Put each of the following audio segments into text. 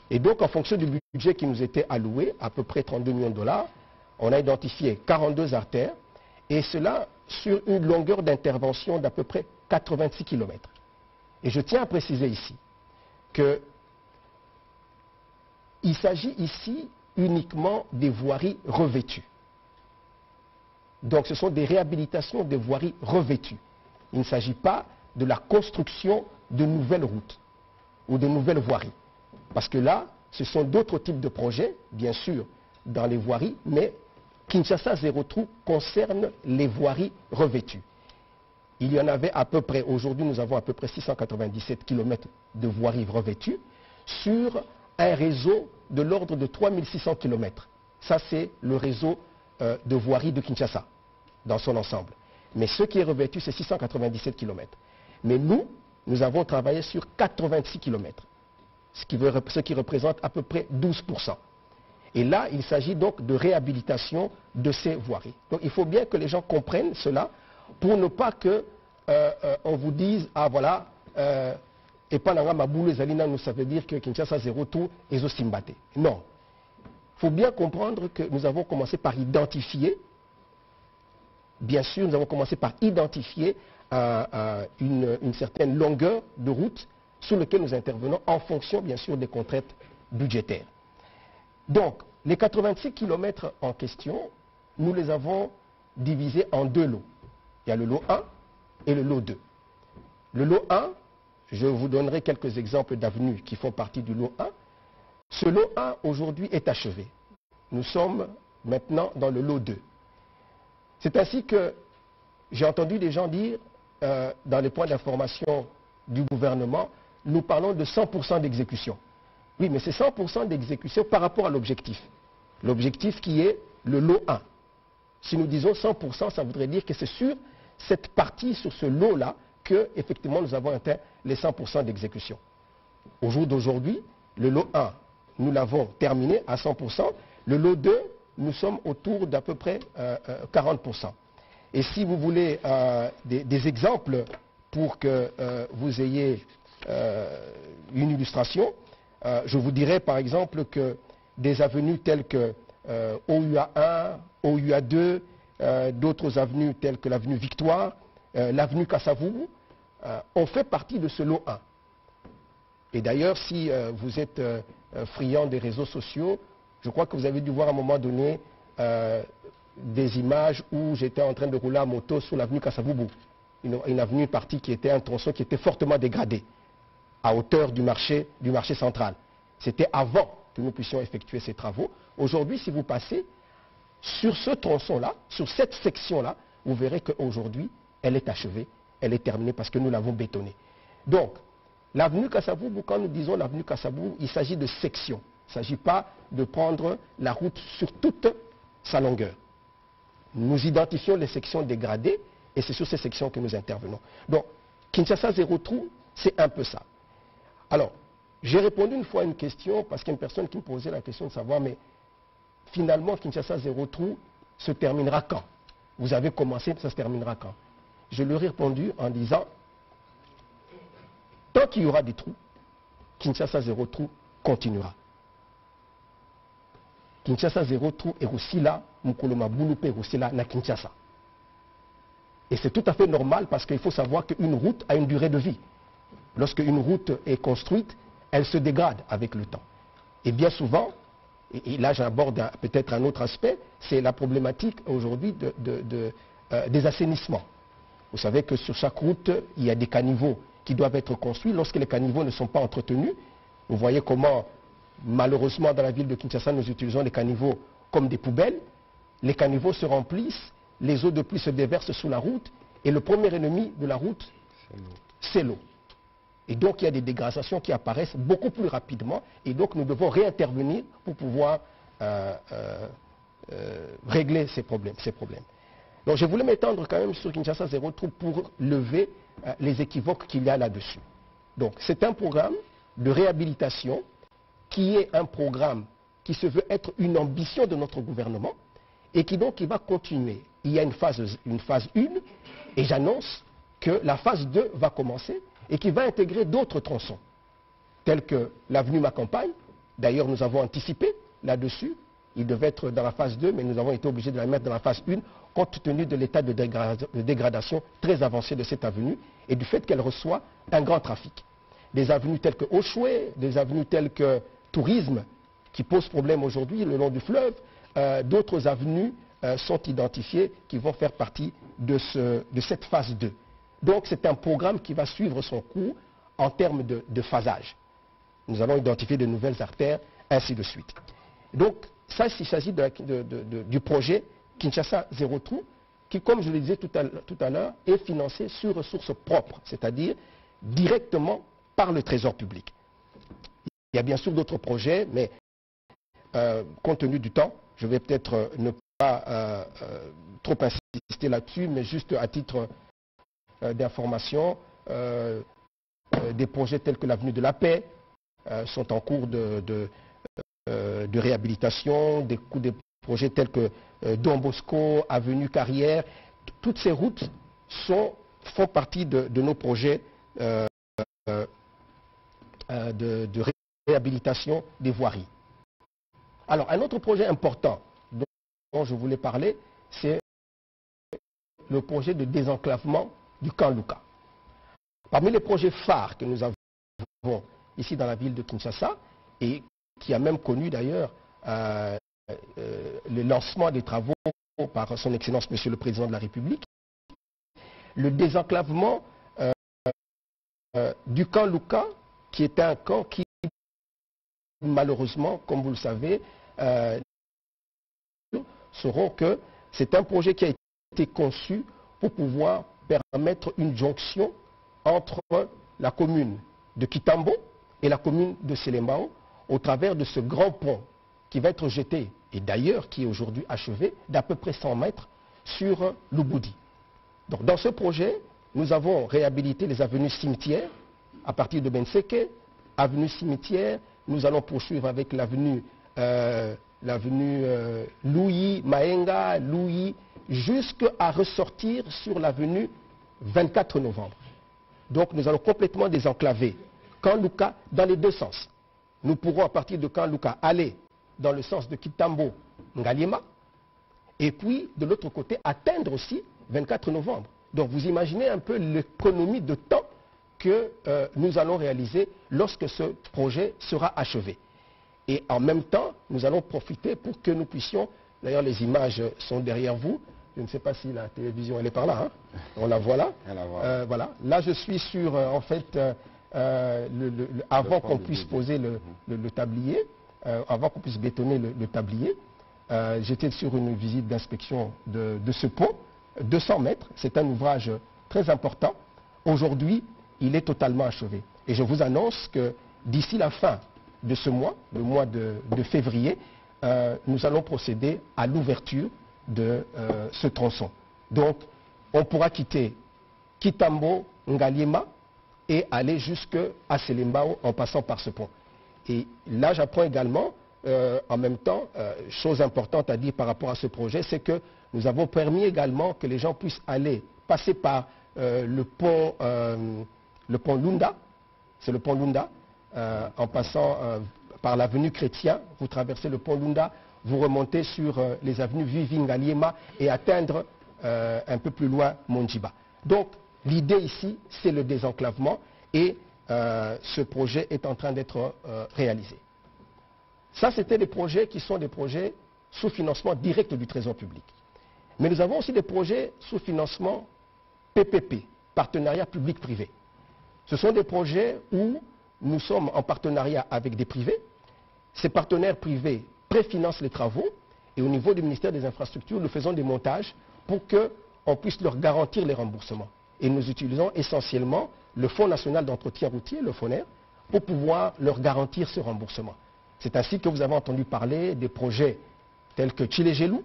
Et donc, en fonction du budget qui nous était alloué, à peu près 32 millions de dollars, on a identifié 42 artères, et cela sur une longueur d'intervention d'à peu près 86 km. Et je tiens à préciser ici qu'il s'agit ici uniquement des voiries revêtues. Donc ce sont des réhabilitations des voiries revêtues. Il ne s'agit pas de la construction de nouvelles routes ou de nouvelles voiries. Parce que là, ce sont d'autres types de projets, bien sûr, dans les voiries, mais Kinshasa Zéro Trou concerne les voiries revêtues. Il y en avait à peu près, aujourd'hui nous avons à peu près 697 km de voiries revêtues sur un réseau de l'ordre de 3600 km. Ça c'est le réseau de voiries de Kinshasa dans son ensemble. Mais ce qui est revêtu c'est 697 km. Mais nous avons travaillé sur 86 km, ce qui représente à peu près 12%. Et là, il s'agit donc de réhabilitation de ces voiries. Donc il faut bien que les gens comprennent cela pour ne pas que on vous dise, ah voilà, et Pananga Maboulou Zalina, nous ça veut dire que Kinshasa Zéro Trou est aussi mbatté. Non. Il faut bien comprendre que nous avons commencé par identifier, bien sûr, nous avons commencé par identifier une certaine longueur de route sur laquelle nous intervenons en fonction, bien sûr, des contraintes budgétaires. Donc, les 86 km en question, nous les avons divisés en deux lots. Il y a le lot 1 et le lot 2. Le lot 1, je vous donnerai quelques exemples d'avenues qui font partie du lot 1. Ce lot 1, aujourd'hui, est achevé. Nous sommes maintenant dans le lot 2. C'est ainsi que j'ai entendu des gens dire, dans les points d'information du gouvernement, nous parlons de 100% d'exécution. Oui, mais c'est 100% d'exécution par rapport à l'objectif. L'objectif qui est le lot 1. Si nous disons 100%, ça voudrait dire que c'est sur cette partie, sur ce lot-là, que effectivement nous avons atteint les 100% d'exécution. Au jour d'aujourd'hui, le lot 1, nous l'avons terminé à 100%. Le lot 2, nous sommes autour d'à peu près 40%. Et si vous voulez des exemples pour que vous ayez une illustration, je vous dirais par exemple que des avenues telles que OUA 1, OUA 2, d'autres avenues telles que l'avenue Victoire, l'avenue Kasavubu, ont fait partie de ce lot 1. Et d'ailleurs, si vous êtes friand des réseaux sociaux, je crois que vous avez dû voir à un moment donné des images où j'étais en train de rouler à moto sur l'avenue Kasavubu, une avenue partie qui était un tronçon qui était fortement dégradé, à hauteur du marché central. C'était avant que nous puissions effectuer ces travaux. Aujourd'hui, si vous passez sur ce tronçon-là, sur cette section-là, vous verrez qu'aujourd'hui, elle est achevée, elle est terminée parce que nous l'avons bétonnée. Donc, l'avenue Kasavubu, quand nous disons l'avenue Kasavubu, il s'agit de sections. Il ne s'agit pas de prendre la route sur toute sa longueur. Nous identifions les sections dégradées et c'est sur ces sections que nous intervenons. Donc, Kinshasa Zéro Trou, c'est un peu ça. Alors, j'ai répondu une fois à une question, parce qu'il y a une personne qui me posait la question de savoir, mais finalement, Kinshasa Zéro Trou se terminera quand? Vous avez commencé, ça se terminera quand? Je leur ai répondu en disant, tant qu'il y aura des trous, Kinshasa Zéro Trou continuera. Kinshasa Zéro Trou est aussi là, Mukoloma Boulupe est aussi là, na Kinshasa. Et c'est tout à fait normal parce qu'il faut savoir qu'une route a une durée de vie. Lorsque une route est construite, elle se dégrade avec le temps. Et bien souvent, et là j'aborde peut-être un autre aspect, c'est la problématique aujourd'hui des assainissements. Vous savez que sur chaque route, il y a des caniveaux qui doivent être construits. Lorsque les caniveaux ne sont pas entretenus, vous voyez comment, malheureusement, dans la ville de Kinshasa, nous utilisons les caniveaux comme des poubelles. Les caniveaux se remplissent, les eaux de pluie se déversent sous la route, et le premier ennemi de la route, c'est l'eau. Et donc il y a des dégradations qui apparaissent beaucoup plus rapidement, et donc nous devons réintervenir pour pouvoir régler ces problèmes. Donc je voulais m'étendre quand même sur Kinshasa Zéro Trou pour lever les équivoques qu'il y a là-dessus. Donc c'est un programme de réhabilitation qui est un programme qui se veut être une ambition de notre gouvernement et qui donc il va continuer. Il y a une phase 1 et j'annonce que la phase 2 va commencer et qui va intégrer d'autres tronçons tels que l'avenue Ma Campagne, D'ailleurs, nous avons anticipé là-dessus. Il devait être dans la phase 2, mais nous avons été obligés de la mettre dans la phase 1, compte tenu de l'état de dégradation très avancé de cette avenue et du fait qu'elle reçoit un grand trafic. Des avenues telles que Oshwe, des avenues telles que Tourisme, qui posent problème aujourd'hui le long du fleuve, d'autres avenues sont identifiées qui vont faire partie de cette phase 2. Donc c'est un programme qui va suivre son cours en termes de phasage. Nous allons identifier de nouvelles artères, ainsi de suite. Donc ça, il s'agit du projet Kinshasa Zéro Trou, qui, comme je le disais tout à l'heure, est financé sur ressources propres, c'est-à-dire directement par le Trésor public. Il y a bien sûr d'autres projets, mais compte tenu du temps, je vais peut-être ne pas trop insister là-dessus, mais juste à titre d'information, des projets tels que l'Avenue de la Paix sont en cours de réhabilitation, des projets tels que Don Bosco, Avenue Carrière. Toutes ces routes font partie de nos projets de réhabilitation des voiries. Alors, un autre projet important dont je voulais parler, c'est le projet de désenclavement du camp Luka. Parmi les projets phares que nous avons ici dans la ville de Kinshasa, et qui a même connu d'ailleurs le lancement des travaux par son Excellence Monsieur le Président de la République, le désenclavement du camp Luka, qui est un camp qui, malheureusement, comme vous le savez, sauront que c'est un projet qui a été conçu pour pouvoir permettre une jonction entre la commune de Kitambo et la commune de Selembao au travers de ce grand pont qui va être jeté, et d'ailleurs qui est aujourd'hui achevé, d'à peu près 100 mètres sur l'Uboudi. Donc dans ce projet, nous avons réhabilité les avenues cimetières à partir de Benseke, avenue cimetière, nous allons poursuivre avec l'avenue Louis, Maenga, Louis, jusqu'à ressortir sur l'avenue 24 novembre. Donc nous allons complètement désenclaver Camp Luka dans les deux sens. Nous pourrons à partir de Camp Luka aller dans le sens de Kitambo, Ngaliema, et puis de l'autre côté atteindre aussi 24 novembre. Donc vous imaginez un peu l'économie de temps que nous allons réaliser lorsque ce projet sera achevé. Et en même temps, nous allons profiter pour que nous puissions, d'ailleurs les images sont derrière vous, je ne sais pas si la télévision elle est par là, hein? On la voit là. Voilà. Là je suis sur, en fait, avant qu'on puisse poser le tablier, avant qu'on puisse bétonner le tablier, j'étais sur une visite d'inspection de ce pont, 200 mètres, c'est un ouvrage très important. Aujourd'hui, il est totalement achevé. Et je vous annonce que d'ici la fin de ce mois, le mois de février, nous allons procéder à l'ouverture de ce tronçon. Donc, on pourra quitter Kitambo, Ngaliema et aller jusqu'à Selembao en passant par ce pont. Et là, j'apprends également, en même temps, chose importante à dire par rapport à ce projet, c'est que nous avons permis également que les gens puissent passer par le pont Lunda, c'est le pont Lunda, en passant par l'avenue Chrétien, vous traversez le pont Lunda, vous remontez sur les avenues Vivi-Ngaliema et atteindre un peu plus loin Monjiba. Donc l'idée ici, c'est le désenclavement et ce projet est en train d'être réalisé. Ça, c'était des projets qui sont des projets sous financement direct du Trésor public. Mais nous avons aussi des projets sous financement PPP, partenariat public-privé. Ce sont des projets où nous sommes en partenariat avec des privés. Ces partenaires privés préfinancent les travaux et au niveau du ministère des Infrastructures, nous faisons des montages pour qu'on puisse leur garantir les remboursements. Et nous utilisons essentiellement le Fonds national d'entretien routier, le FONER, pour pouvoir leur garantir ce remboursement. C'est ainsi que vous avez entendu parler des projets tels que Tchilégelou,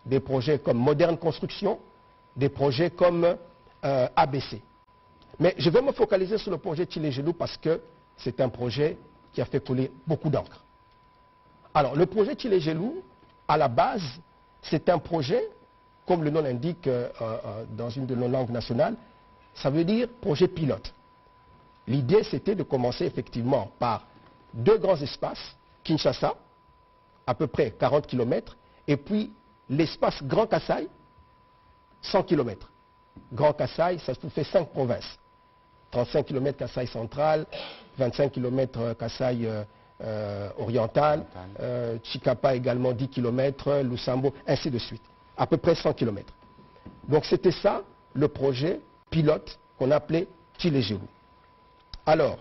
des projets comme Moderne Construction, des projets comme ABC. Mais je vais me focaliser sur le projet Tchilégelou parce que c'est un projet qui a fait couler beaucoup d'encre. Alors, le projet Tchilégelou, à la base, c'est un projet, comme le nom l'indique dans une de nos langues nationales, ça veut dire projet pilote. L'idée, c'était de commencer effectivement par deux grands espaces Kinshasa, à peu près 40 km, et puis l'espace Grand Kasaï, 100 km. Grand Kasaï, ça fait 5 provinces. 35 km Kasaï central, 25 km Kasaï oriental, Chikapa également 10 km, Lusambo, ainsi de suite. À peu près 100 km. Donc c'était ça le projet pilote qu'on appelait Tshilé-Gelou. Alors,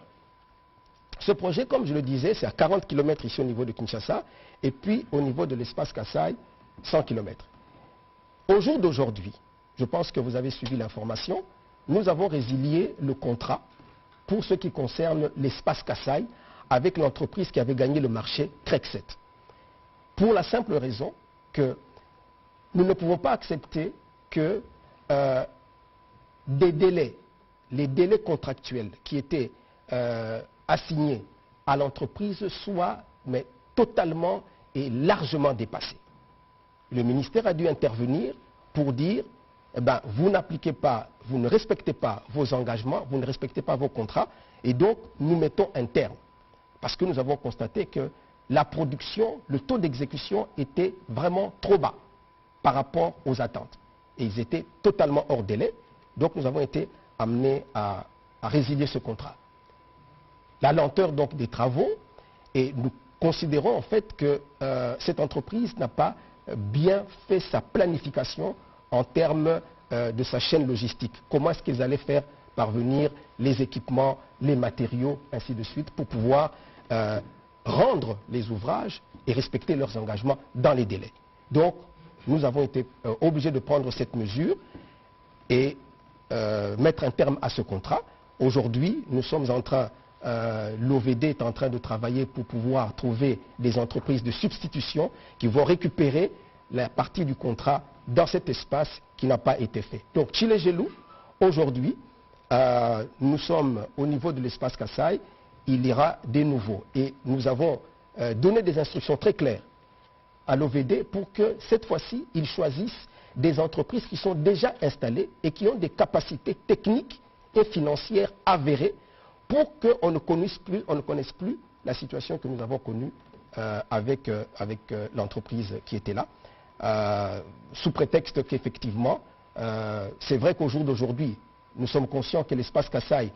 ce projet, comme je le disais, c'est à 40 km ici au niveau de Kinshasa, et puis au niveau de l'espace Kasaï, 100 km. Au jour d'aujourd'hui, je pense que vous avez suivi l'information, nous avons résilié le contrat pour ce qui concerne l'espace Kasaï avec l'entreprise qui avait gagné le marché Trexet. Pour la simple raison que nous ne pouvons pas accepter que les délais contractuels qui étaient assignés à l'entreprise soient totalement et largement dépassés. Le ministère a dû intervenir pour dire vous n'appliquez pas, vous ne respectez pas vos engagements, vous ne respectez pas vos contrats, et donc nous mettons un terme. Parce que nous avons constaté que la production, le taux d'exécution était vraiment trop bas par rapport aux attentes. Et ils étaient totalement hors délai, donc nous avons été amenés à résilier ce contrat. La lenteur donc des travaux, et nous considérons en fait que cette entreprise n'a pas bien fait sa planification en termes de sa chaîne logistique. Comment est-ce qu'ils allaient faire parvenir les équipements, les matériaux, ainsi de suite, pour pouvoir rendre les ouvrages et respecter leurs engagements dans les délais. Donc, nous avons été obligés de prendre cette mesure et mettre un terme à ce contrat. Aujourd'hui, nous sommes en train, l'OVD est en train de travailler pour pouvoir trouver des entreprises de substitution qui vont récupérer la partie du contrat dans cet espace qui n'a pas été fait. Donc, Tshilé-Gelou, aujourd'hui, nous sommes au niveau de l'espace Kasaï, il y aura des nouveaux. Et nous avons donné des instructions très claires à l'OVD pour que cette fois-ci, ils choisissent des entreprises qui sont déjà installées et qui ont des capacités techniques et financières avérées pour qu'on ne connaisse plus la situation que nous avons connue avec l'entreprise qui était là, sous prétexte qu'effectivement, c'est vrai qu'au jour d'aujourd'hui, nous sommes conscients que l'espace Kasaï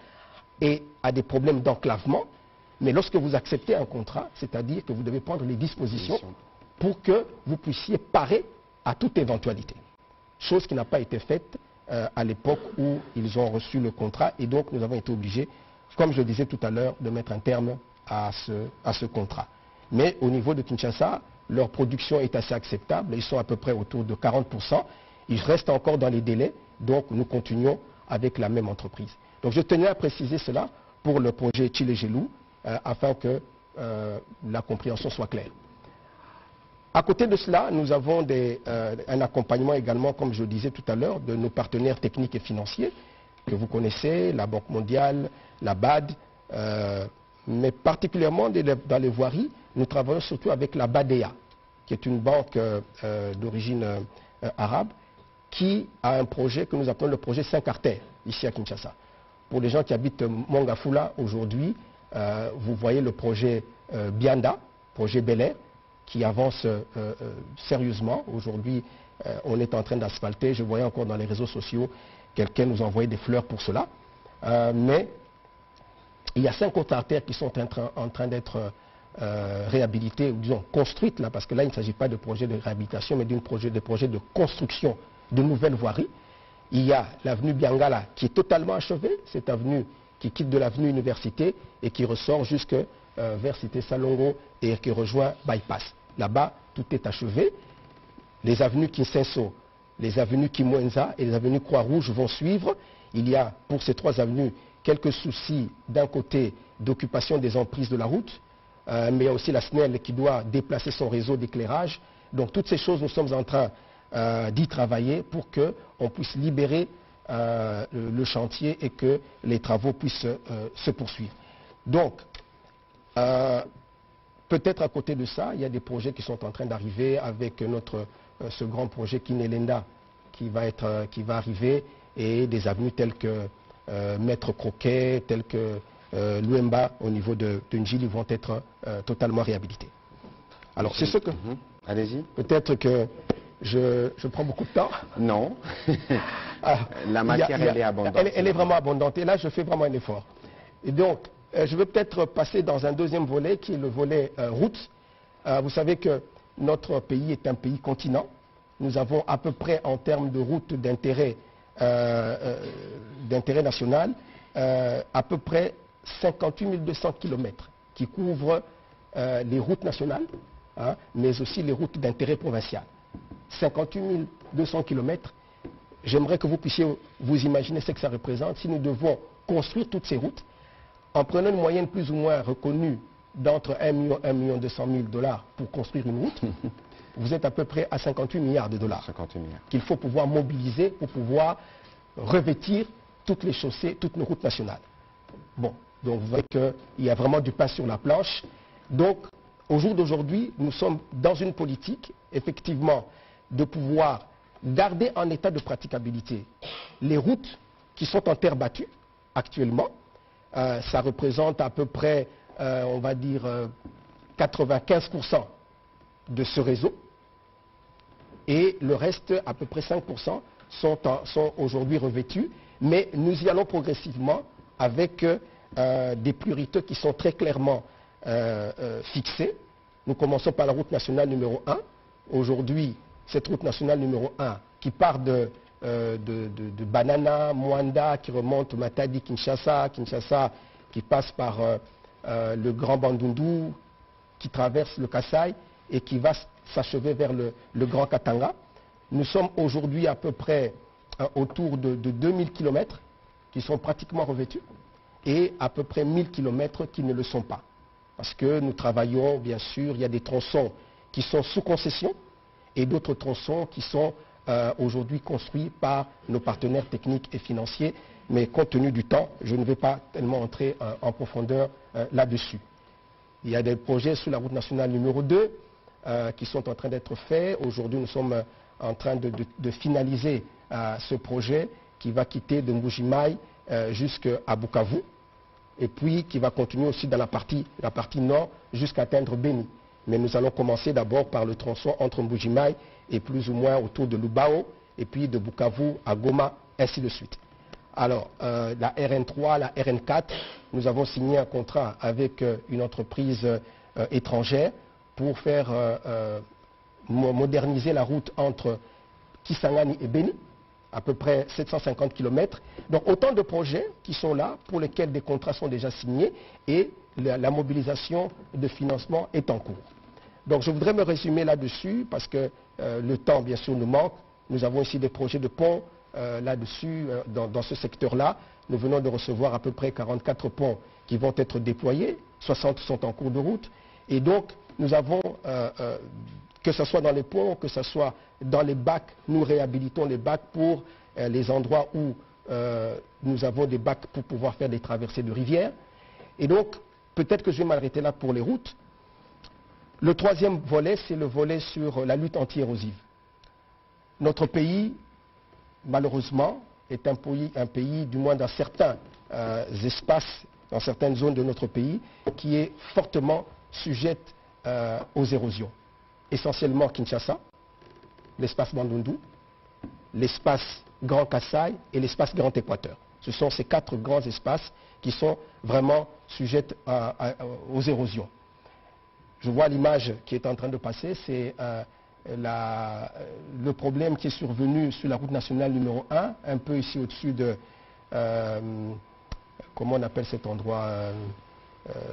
a des problèmes d'enclavement, mais lorsque vous acceptez un contrat, c'est-à-dire que vous devez prendre les dispositions pour que vous puissiez parer à toute éventualité. Chose qui n'a pas été faite à l'époque où ils ont reçu le contrat, et donc nous avons été obligés, comme je le disais tout à l'heure, de mettre un terme à ce contrat. Mais au niveau de Kinshasa, leur production est assez acceptable, ils sont à peu près autour de 40%, ils restent encore dans les délais, donc nous continuons avec la même entreprise. Donc je tenais à préciser cela pour le projet Tshilé-Gelou, afin que la compréhension soit claire. À côté de cela, nous avons un accompagnement également, comme je le disais tout à l'heure, de nos partenaires techniques et financiers, que vous connaissez, la Banque mondiale, la BAD, mais particulièrement dans les voiries, nous travaillons surtout avec la BADEA, qui est une banque d'origine arabe, qui a un projet que nous appelons le projet 5 artères, ici à Kinshasa. Pour les gens qui habitent Mongafula aujourd'hui, vous voyez le projet Bianda, projet Bel Air, qui avance sérieusement. Aujourd'hui, on est en train d'asphalter. Je voyais encore dans les réseaux sociaux, quelqu'un nous envoyait des fleurs pour cela. Mais il y a 5 autres artères qui sont en train d'être réhabilitées, ou disons construites, là, parce que là, il ne s'agit pas de projet de réhabilitation, mais de projet de construction de nouvelles voiries. Il y a l'avenue Biangala qui est totalement achevée, cette avenue qui quitte de l'avenue Université et qui ressort jusque vers Cité Salongo et qui rejoint Bypass. Là-bas, tout est achevé. Les avenues Kinsenso, les avenues Kimwenza et les avenues Croix-Rouge vont suivre. Il y a pour ces 3 avenues quelques soucis d'un côté d'occupation des emprises de la route, mais il y a aussi la SNEL qui doit déplacer son réseau d'éclairage. Donc toutes ces choses, nous sommes en train d'y travailler pour qu'on puisse libérer le chantier et que les travaux puissent se poursuivre. Donc, peut-être à côté de ça, il y a des projets qui sont en train d'arriver avec ce grand projet Kinelenda qui va arriver, et des avenues telles que Maître Croquet, telles que Luemba au niveau de Njili vont être totalement réhabilitées. Alors, c'est ce que... Allez-y. Peut-être que je prends beaucoup de temps. Non. La matière, elle est abondante. Elle est vraiment abondante. Et là, je fais vraiment un effort. Et donc, je vais peut-être passer dans un deuxième volet, qui est le volet route. Vous savez que notre pays est un pays continent. Nous avons à peu près, en termes de routes d'intérêt national, à peu près 58 200 km qui couvrent les routes nationales, hein, mais aussi les routes d'intérêt provincial. 58 200 km, j'aimerais que vous puissiez vous imaginer ce que ça représente si nous devons construire toutes ces routes en prenant une moyenne plus ou moins reconnue d'entre 1 million, 1 million 200 000 dollars pour construire une route. Vous êtes à peu près à 58 milliards de dollars qu'il faut pouvoir mobiliser pour pouvoir revêtir toutes les chaussées, toutes nos routes nationales. Bon, donc vous voyez qu'il y a vraiment du pain sur la planche. Donc, au jour d'aujourd'hui, nous sommes dans une politique, effectivement, de pouvoir garder en état de praticabilité les routes qui sont en terre battue actuellement. Ça représente à peu près, on va dire, 95% de ce réseau. Et le reste, à peu près 5%, sont aujourd'hui revêtus. Mais nous y allons progressivement avec des priorités qui sont très clairement fixées. Nous commençons par la route nationale numéro 1. Aujourd'hui, cette route nationale numéro 1 qui part de Banana, Mwanda, qui remonte Matadi, Kinshasa, qui passe par le Grand Bandundu, qui traverse le Kasaï et qui va s'achever vers le Grand Katanga. Nous sommes aujourd'hui à peu près autour de 2000 km qui sont pratiquement revêtus et à peu près 1000 km qui ne le sont pas. Parce que nous travaillons, bien sûr, il y a des tronçons qui sont sous concession et d'autres tronçons qui sont aujourd'hui construits par nos partenaires techniques et financiers. Mais compte tenu du temps, je ne vais pas tellement entrer en profondeur là-dessus. Il y a des projets sur la route nationale numéro 2 qui sont en train d'être faits. Aujourd'hui, nous sommes en train de finaliser ce projet qui va quitter de Mbuji-Mayi jusqu'à Bukavu et puis qui va continuer aussi dans la partie nord jusqu'à atteindre Beni. Mais nous allons commencer d'abord par le tronçon entre Mbuji-Mayi et plus ou moins autour de Lubao et puis de Bukavu à Goma, ainsi de suite. Alors, la RN3, la RN4, nous avons signé un contrat avec une entreprise étrangère pour faire moderniser la route entre Kisangani et Beni, à peu près 750 km. Donc autant de projets qui sont là, pour lesquels des contrats sont déjà signés et la mobilisation de financement est en cours. Donc je voudrais me résumer là-dessus parce que le temps bien sûr nous manque. Nous avons ici des projets de ponts là-dessus, dans ce secteur-là. Nous venons de recevoir à peu près 44 ponts qui vont être déployés, 60 sont en cours de route. Et donc nous avons, que ce soit dans les ponts, que ce soit dans les bacs, nous réhabilitons les bacs pour les endroits où nous avons des bacs pour pouvoir faire des traversées de rivières. Et donc, peut-être que je vais m'arrêter là pour les routes. Le troisième volet, c'est le volet sur la lutte anti-érosive. Notre pays, malheureusement, est un pays, du moins dans certains espaces, dans certaines zones de notre pays, qui est fortement sujette aux érosions. Essentiellement Kinshasa, l'espace Bandundu, l'espace Grand Kasaï et l'espace Grand Équateur. Ce sont ces 4 grands espaces qui sont vraiment sujets aux érosions. Je vois l'image qui est en train de passer, c'est le problème qui est survenu sur la route nationale numéro 1, un peu ici au-dessus de... comment on appelle cet endroit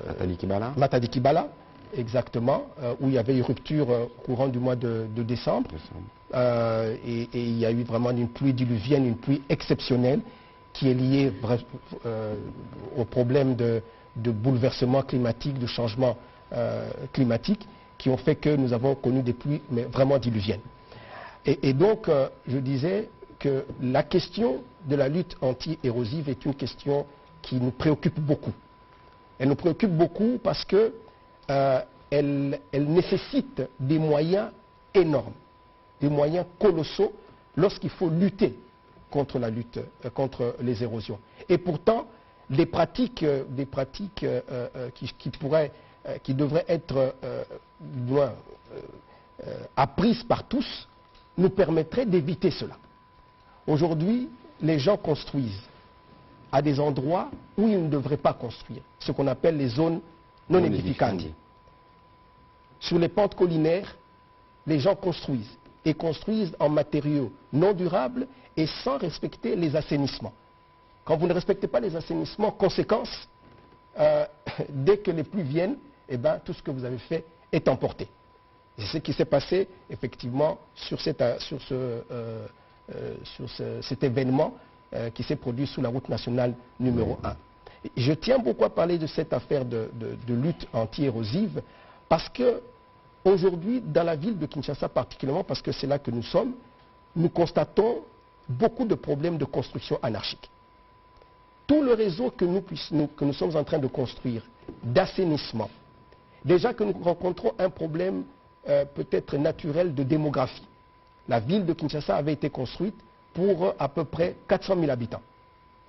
Matadi-Kibala. Matadi-Kibala, exactement, où il y avait eu rupture courant du mois de décembre. Et il y a eu vraiment une pluie diluvienne, une pluie exceptionnelle qui est liée au problème de bouleversement climatique, de changement climatique, qui ont fait que nous avons connu des pluies mais vraiment diluviennes. Et donc, je disais que la question de la lutte anti-érosive est une question qui nous préoccupe beaucoup. Elle nous préoccupe beaucoup parce que elle nécessite des moyens énormes, des moyens colossaux lorsqu'il faut lutter contre les érosions. Et pourtant, des pratiques qui devraient être apprise par tous, nous permettrait d'éviter cela. Aujourd'hui, les gens construisent à des endroits où ils ne devraient pas construire, ce qu'on appelle les zones non edificantes. Sur les pentes collinaires, les gens construisent, et construisent en matériaux non durables et sans respecter les assainissements. Quand vous ne respectez pas les assainissements, conséquence, dès que les pluies viennent, eh ben, tout ce que vous avez fait est emporté. C'est ce qui s'est passé effectivement sur cet événement qui s'est produit sous la route nationale numéro 1. Je tiens beaucoup à parler de cette affaire de lutte anti-érosive parce que aujourd'hui, dans la ville de Kinshasa particulièrement, parce que c'est là que nous sommes, nous constatons beaucoup de problèmes de construction anarchique. Tout le réseau que nous sommes en train de construire, d'assainissement, déjà que nous rencontrons un problème peut-être naturel de démographie. La ville de Kinshasa avait été construite pour à peu près 400 000 habitants.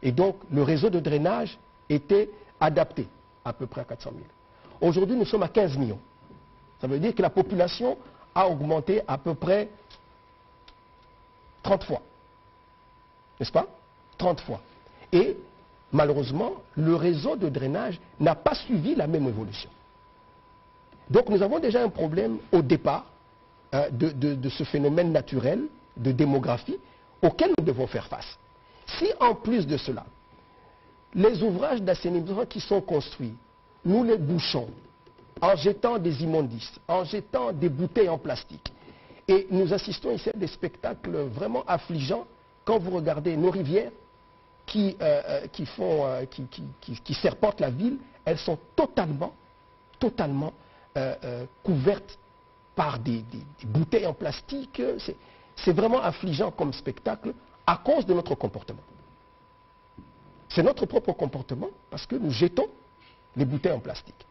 Et donc, le réseau de drainage était adapté à peu près à 400 000. Aujourd'hui, nous sommes à 15 millions. Ça veut dire que la population a augmenté à peu près 30 fois. N'est-ce pas? 30 fois. Et malheureusement, le réseau de drainage n'a pas suivi la même évolution. Donc nous avons déjà un problème au départ de ce phénomène naturel de démographie auquel nous devons faire face. Si en plus de cela, les ouvrages d'assainissement qui sont construits, nous les bouchons en jetant des immondices, en jetant des bouteilles en plastique, et nous assistons ici à des spectacles vraiment affligeants quand vous regardez nos rivières qui serpentent la ville, elles sont totalement couvertes par des bouteilles en plastique. C'est vraiment affligeant comme spectacle à cause de notre comportement. C'est notre propre comportement parce que nous jetons les bouteilles en plastique.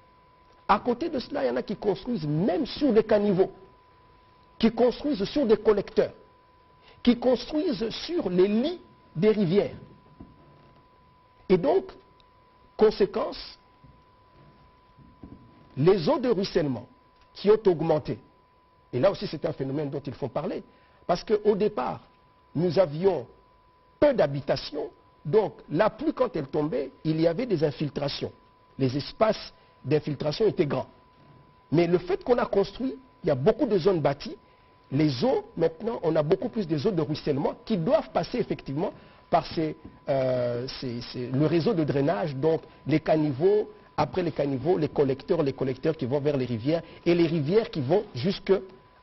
À côté de cela, il y en a qui construisent même sur des caniveaux, qui construisent sur des collecteurs, qui construisent sur les lits des rivières. Et donc, conséquence, les eaux de ruissellement qui ont augmenté, et là aussi c'est un phénomène dont il faut parler, parce qu'au départ, nous avions peu d'habitations, donc la pluie quand elle tombait, il y avait des infiltrations. Les espaces d'infiltration étaient grands. Mais le fait qu'on a construit, il y a beaucoup de zones bâties, les eaux, maintenant, on a beaucoup plus des eaux de ruissellement qui doivent passer effectivement par le réseau de drainage, donc les caniveaux, après les caniveaux, les collecteurs qui vont vers les rivières, et les rivières qui vont jusqu'à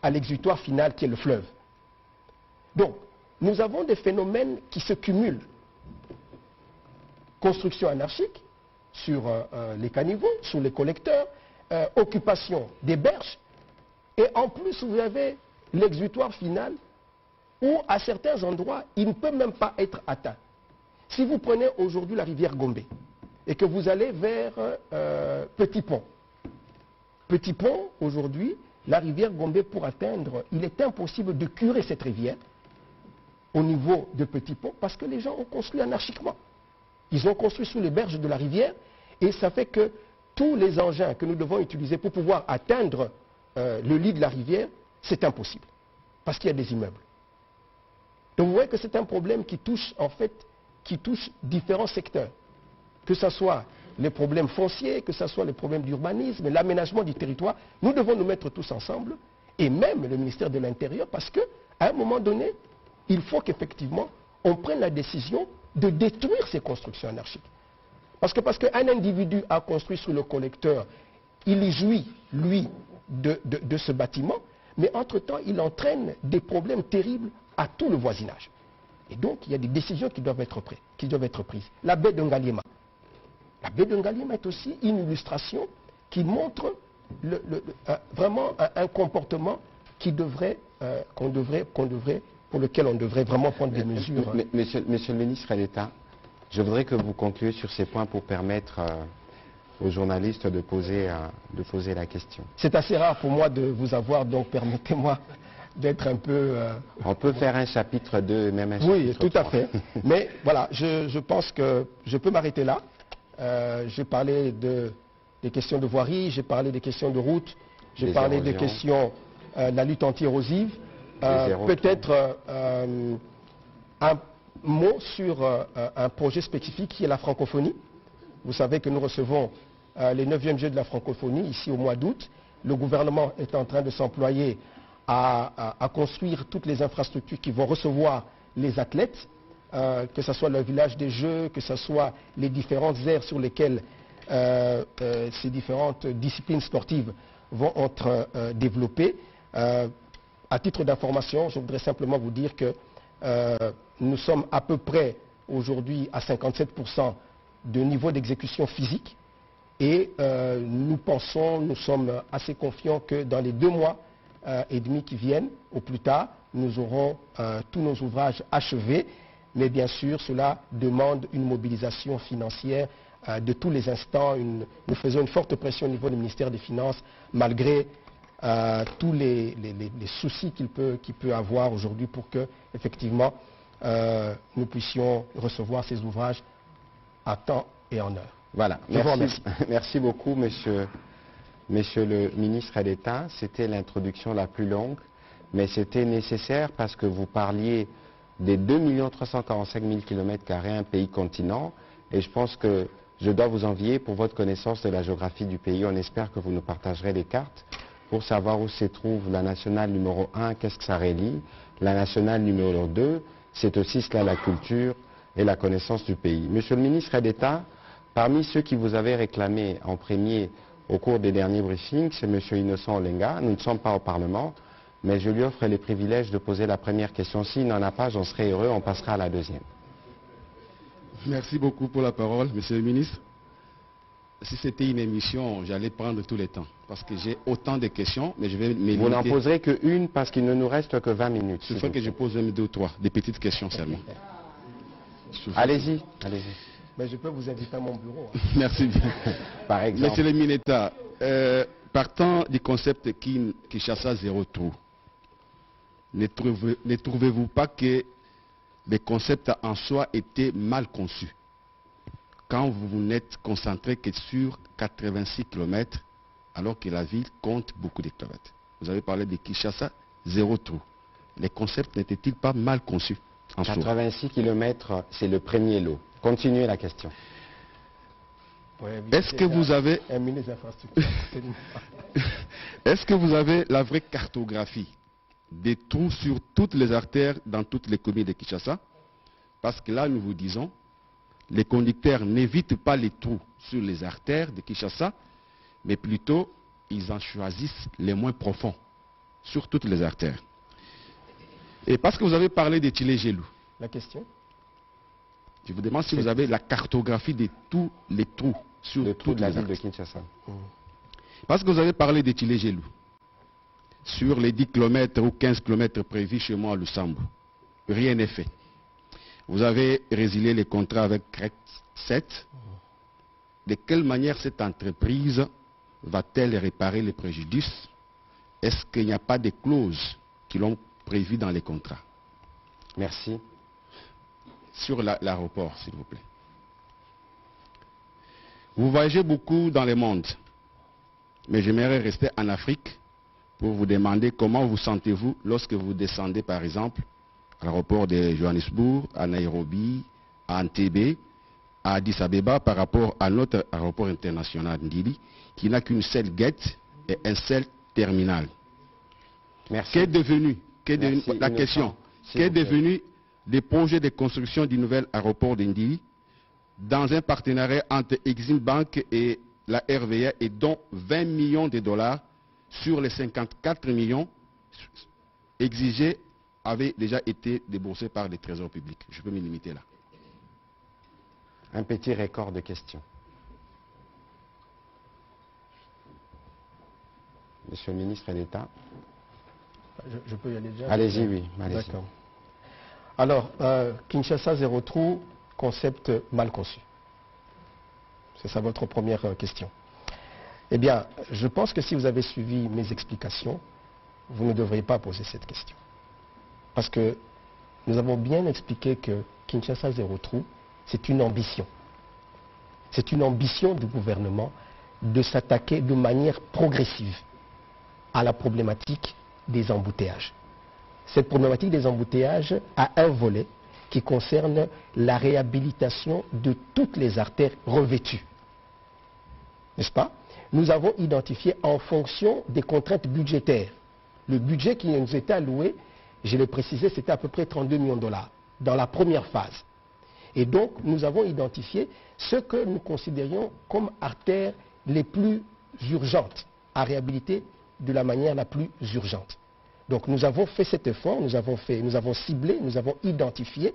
l'exutoire final qui est le fleuve. Donc, nous avons des phénomènes qui se cumulent. Construction anarchique sur les caniveaux, sur les collecteurs, occupation des berges, et en plus vous avez l'exutoire final où à certains endroits il ne peut même pas être atteint. Si vous prenez aujourd'hui la rivière Gombe et que vous allez vers Petit Pont, aujourd'hui, la rivière Gombe pour atteindre, il est impossible de curer cette rivière au niveau de Petit Pont parce que les gens ont construit anarchiquement. Ils ont construit sous les berges de la rivière et ça fait que tous les engins que nous devons utiliser pour pouvoir atteindre le lit de la rivière, c'est impossible parce qu'il y a des immeubles. Donc vous voyez que c'est un problème qui touche différents secteurs, que ce soit les problèmes fonciers, que ce soit les problèmes d'urbanisme, l'aménagement du territoire. Nous devons nous mettre tous ensemble, et même le ministère de l'Intérieur, parce qu'à un moment donné, il faut qu'effectivement on prenne la décision de détruire ces constructions anarchiques. Parce qu'un individu a construit sur le collecteur, il y jouit, lui, de ce bâtiment, mais entre-temps, il entraîne des problèmes terribles à tout le voisinage. Et donc, il y a des décisions qui doivent être prises. La baie de Ngaliema. La baie de Ngaliema est aussi une illustration qui montre vraiment un comportement pour lequel on devrait vraiment prendre des mesures. Monsieur le ministre d'État, je voudrais que vous concluiez sur ces points pour permettre aux journalistes de poser la question. C'est assez rare pour moi de vous avoir, donc permettez-moi d'être un peu... On peut faire un chapitre 2, même un chapitre 3. Oui, tout à fait. Mais voilà, je pense que je peux m'arrêter là. J'ai parlé des questions de voirie, j'ai parlé des questions de route, j'ai parlé des questions la lutte anti-érosive. Peut-être un mot sur un projet spécifique qui est la francophonie. Vous savez que nous recevons les 9e Jeux de la francophonie ici au mois d'août. Le gouvernement est en train de s'employer à construire toutes les infrastructures qui vont recevoir les athlètes, que ce soit le village des Jeux, que ce soit les différentes aires sur lesquelles ces différentes disciplines sportives vont être développées. À titre d'information, je voudrais simplement vous dire que nous sommes à peu près aujourd'hui à 57% de niveau d'exécution physique et nous sommes assez confiants que dans les 2 mois et demi qui viennent, au plus tard, nous aurons tous nos ouvrages achevés. Mais bien sûr, cela demande une mobilisation financière de tous les instants. Nous faisons une forte pression au niveau du ministère des Finances, malgré tous les soucis qu'il peut avoir aujourd'hui pour que, effectivement, nous puissions recevoir ces ouvrages à temps et en heure. Voilà. Merci beaucoup, monsieur le ministre d'État. C'était l'introduction la plus longue, mais c'était nécessaire parce que vous parliez des 2 345 000 km², un pays-continent, et je pense que je dois vous envier pour votre connaissance de la géographie du pays. On espère que vous nous partagerez les cartes pour savoir où se trouve la nationale numéro 1, qu'est-ce que ça relie, la nationale numéro 2, c'est aussi cela la culture et la connaissance du pays. Monsieur le ministre d'État, parmi ceux qui vous avaient réclamé en premier au cours des derniers briefings, c'est monsieur Innocent Olenga. Nous ne sommes pas au Parlement, mais je lui offre les privilèges de poser la première question. S'il n'en a pas, j'en serai heureux, on passera à la deuxième. Merci beaucoup pour la parole, monsieur le ministre. Si c'était une émission, j'allais prendre tout le temps, parce que j'ai autant de questions, mais je vais me limiter. Vous n'en poserez qu'une, parce qu'il ne nous reste que 20 minutes. Il faut que je pose 2 ou 3, des petites questions seulement. Allez-y. Mais je peux vous inviter à mon bureau. Hein. Merci bien. Par exemple. Monsieur le ministre, partant du concept Kinshasa zéro trou, ne trouvez-vous pas que le concept en soi était mal conçu quand vous n'êtes concentré que sur 86 km alors que la ville compte beaucoup de kilomètres? Vous avez parlé de Kinshasa zéro trou. Le concept n'était-il pas mal conçu en soi? 86 km, c'est le premier lot. Continuez la question. Est-ce que vous avez... Est-ce que vous avez la vraie cartographie des trous sur toutes les artères dans toutes les communes de Kinshasa? Parce que là, nous vous disons, les conducteurs n'évitent pas les trous sur les artères de Kinshasa, mais plutôt, ils en choisissent les moins profonds sur toutes les artères. Et parce que vous avez parlé de Tilé-Gelou. La question? Je vous demande si vous avez la cartographie de tous les trous sur toute la ville de Kinshasa. Parce que vous avez parlé de Tilé-Gelou. Sur les 10 km ou 15 km prévus chez moi à Lusambo, rien n'est fait. Vous avez résilié les contrats avec CREC 7. De quelle manière cette entreprise va-t-elle réparer les préjudices? Est-ce qu'il n'y a pas de clauses qui l'ont prévu dans les contrats? Merci. Sur l'aéroport, s'il vous plaît. Vous voyagez beaucoup dans le monde, mais j'aimerais rester en Afrique pour vous demander comment vous sentez-vous lorsque vous descendez, par exemple, à l'aéroport de Johannesburg, à Nairobi, à Entebbe, à Addis Abeba, par rapport à notre aéroport international Ndili, qui n'a qu'une seule gate et un seul terminal. Merci. Qu'est devenu, la question, qu'est devenu des projets de construction du nouvel aéroport de Ndili dans un partenariat entre Exim Bank et la RVA et dont 20 millions de dollars sur les 54 millions exigés avaient déjà été déboursés par les trésors publics. Je peux me limiter là. Un petit record de questions. Monsieur le ministre d'État. Je peux y aller déjà? Allez-y, oui. D'accord. Alors, Kinshasa zéro trou, concept mal conçu. C'est ça votre première question. Eh bien, je pense que si vous avez suivi mes explications, vous ne devriez pas poser cette question. Parce que nous avons bien expliqué que Kinshasa zéro trou, c'est une ambition. C'est une ambition du gouvernement de s'attaquer de manière progressive à la problématique des embouteillages. Cette problématique des embouteillages a un volet qui concerne la réhabilitation de toutes les artères revêtues. N'est-ce pas? Nous avons identifié en fonction des contraintes budgétaires. Le budget qui nous était alloué, je l'ai précisé, c'était à peu près 32 millions de dollars dans la première phase. Et donc, nous avons identifié ce que nous considérions comme artères les plus urgentes à réhabiliter de la manière la plus urgente. Donc, nous avons fait cet effort, nous avons ciblé, nous avons identifié,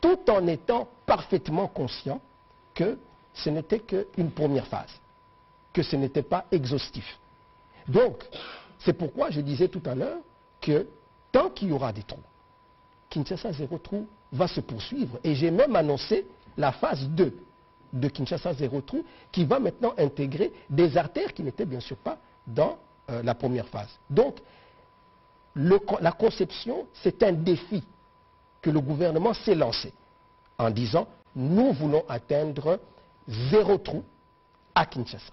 tout en étant parfaitement conscients que ce n'était qu'une première phase, que ce n'était pas exhaustif. Donc, c'est pourquoi je disais tout à l'heure que tant qu'il y aura des trous, Kinshasa Zéro Trou va se poursuivre. Et j'ai même annoncé la phase 2 de Kinshasa Zéro Trou qui va maintenant intégrer des artères qui n'étaient bien sûr pas dans la première phase. Donc, la conception, c'est un défi que le gouvernement s'est lancé en disant nous voulons atteindre zéro trou à Kinshasa.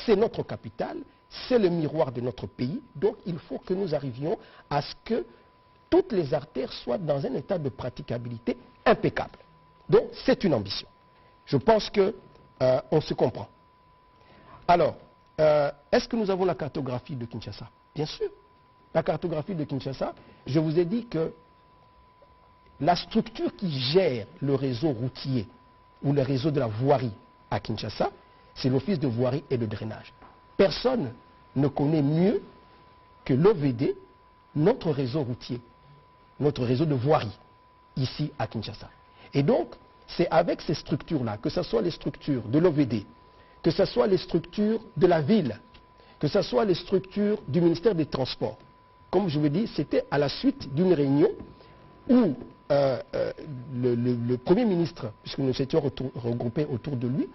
C'est notre capitale, c'est le miroir de notre pays, donc il faut que nous arrivions à ce que toutes les artères soient dans un état de praticabilité impeccable. Donc c'est une ambition. Je pense qu'on se comprend. Alors, est-ce que nous avons la cartographie de Kinshasa? Bien sûr. La cartographie de Kinshasa, je vous ai dit que la structure qui gère le réseau routier ou le réseau de la voirie à Kinshasa, c'est l'Office de voirie et de drainage. Personne ne connaît mieux que l'OVD notre réseau routier, notre réseau de voirie ici à Kinshasa. Et donc, c'est avec ces structures-là, que ce soit les structures de l'OVD, que ce soit les structures de la ville, que ce soit les structures du ministère des Transports. Comme je vous dis, c'était à la suite d'une réunion où le Premier ministre, puisque nous étions regroupés autour de lui,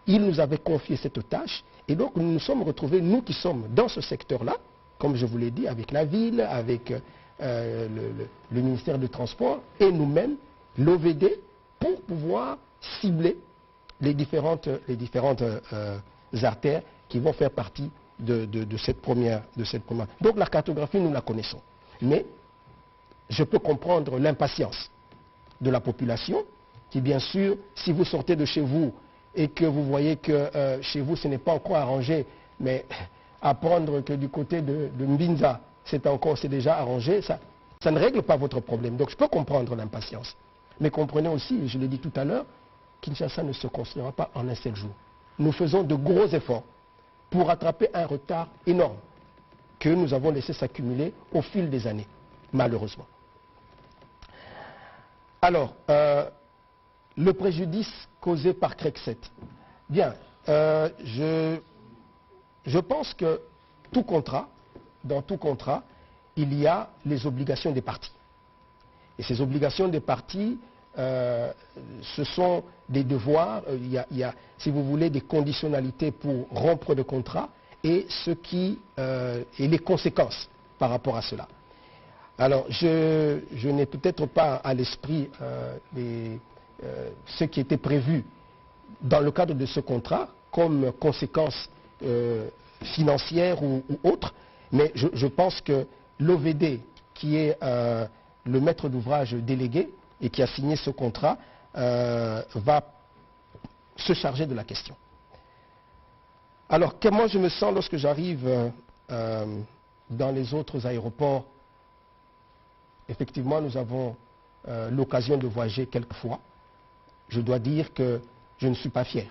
il nous avait confié cette tâche. Et donc nous nous sommes retrouvés, nous qui sommes dans ce secteur-là, comme je vous l'ai dit, avec la ville, avec le ministère des Transports et nous-mêmes, l'OVD, pour pouvoir cibler les différentes artères qui vont faire partie de cette première. Donc la cartographie, nous la connaissons. Mais je peux comprendre l'impatience de la population qui, bien sûr, si vous sortez de chez vous et que vous voyez que chez vous, ce n'est pas encore arrangé, mais apprendre que du côté de Mbinza, c'est déjà arrangé, ça ne règle pas votre problème. Donc je peux comprendre l'impatience. Mais comprenez aussi, je l'ai dit tout à l'heure, Kinshasa ne se construira pas en un seul jour. Nous faisons de gros efforts pour rattraper un retard énorme que nous avons laissé s'accumuler au fil des années, malheureusement. Alors, le préjudice causé par CREC7. Bien, je pense que dans tout contrat, il y a les obligations des parties. Et ces obligations des parties, ce sont des devoirs, il y a, si vous voulez, des conditionnalités pour rompre le contrat et les conséquences par rapport à cela. Alors, je n'ai peut-être pas à l'esprit ce qui était prévu dans le cadre de ce contrat comme conséquences financières ou autres, mais je pense que l'OVD, qui est le maître d'ouvrage délégué et qui a signé ce contrat, va se charger de la question. Alors, comment je me sens lorsque j'arrive dans les autres aéroports? Effectivement, nous avons l'occasion de voyager quelques fois. Je dois dire que je ne suis pas fier.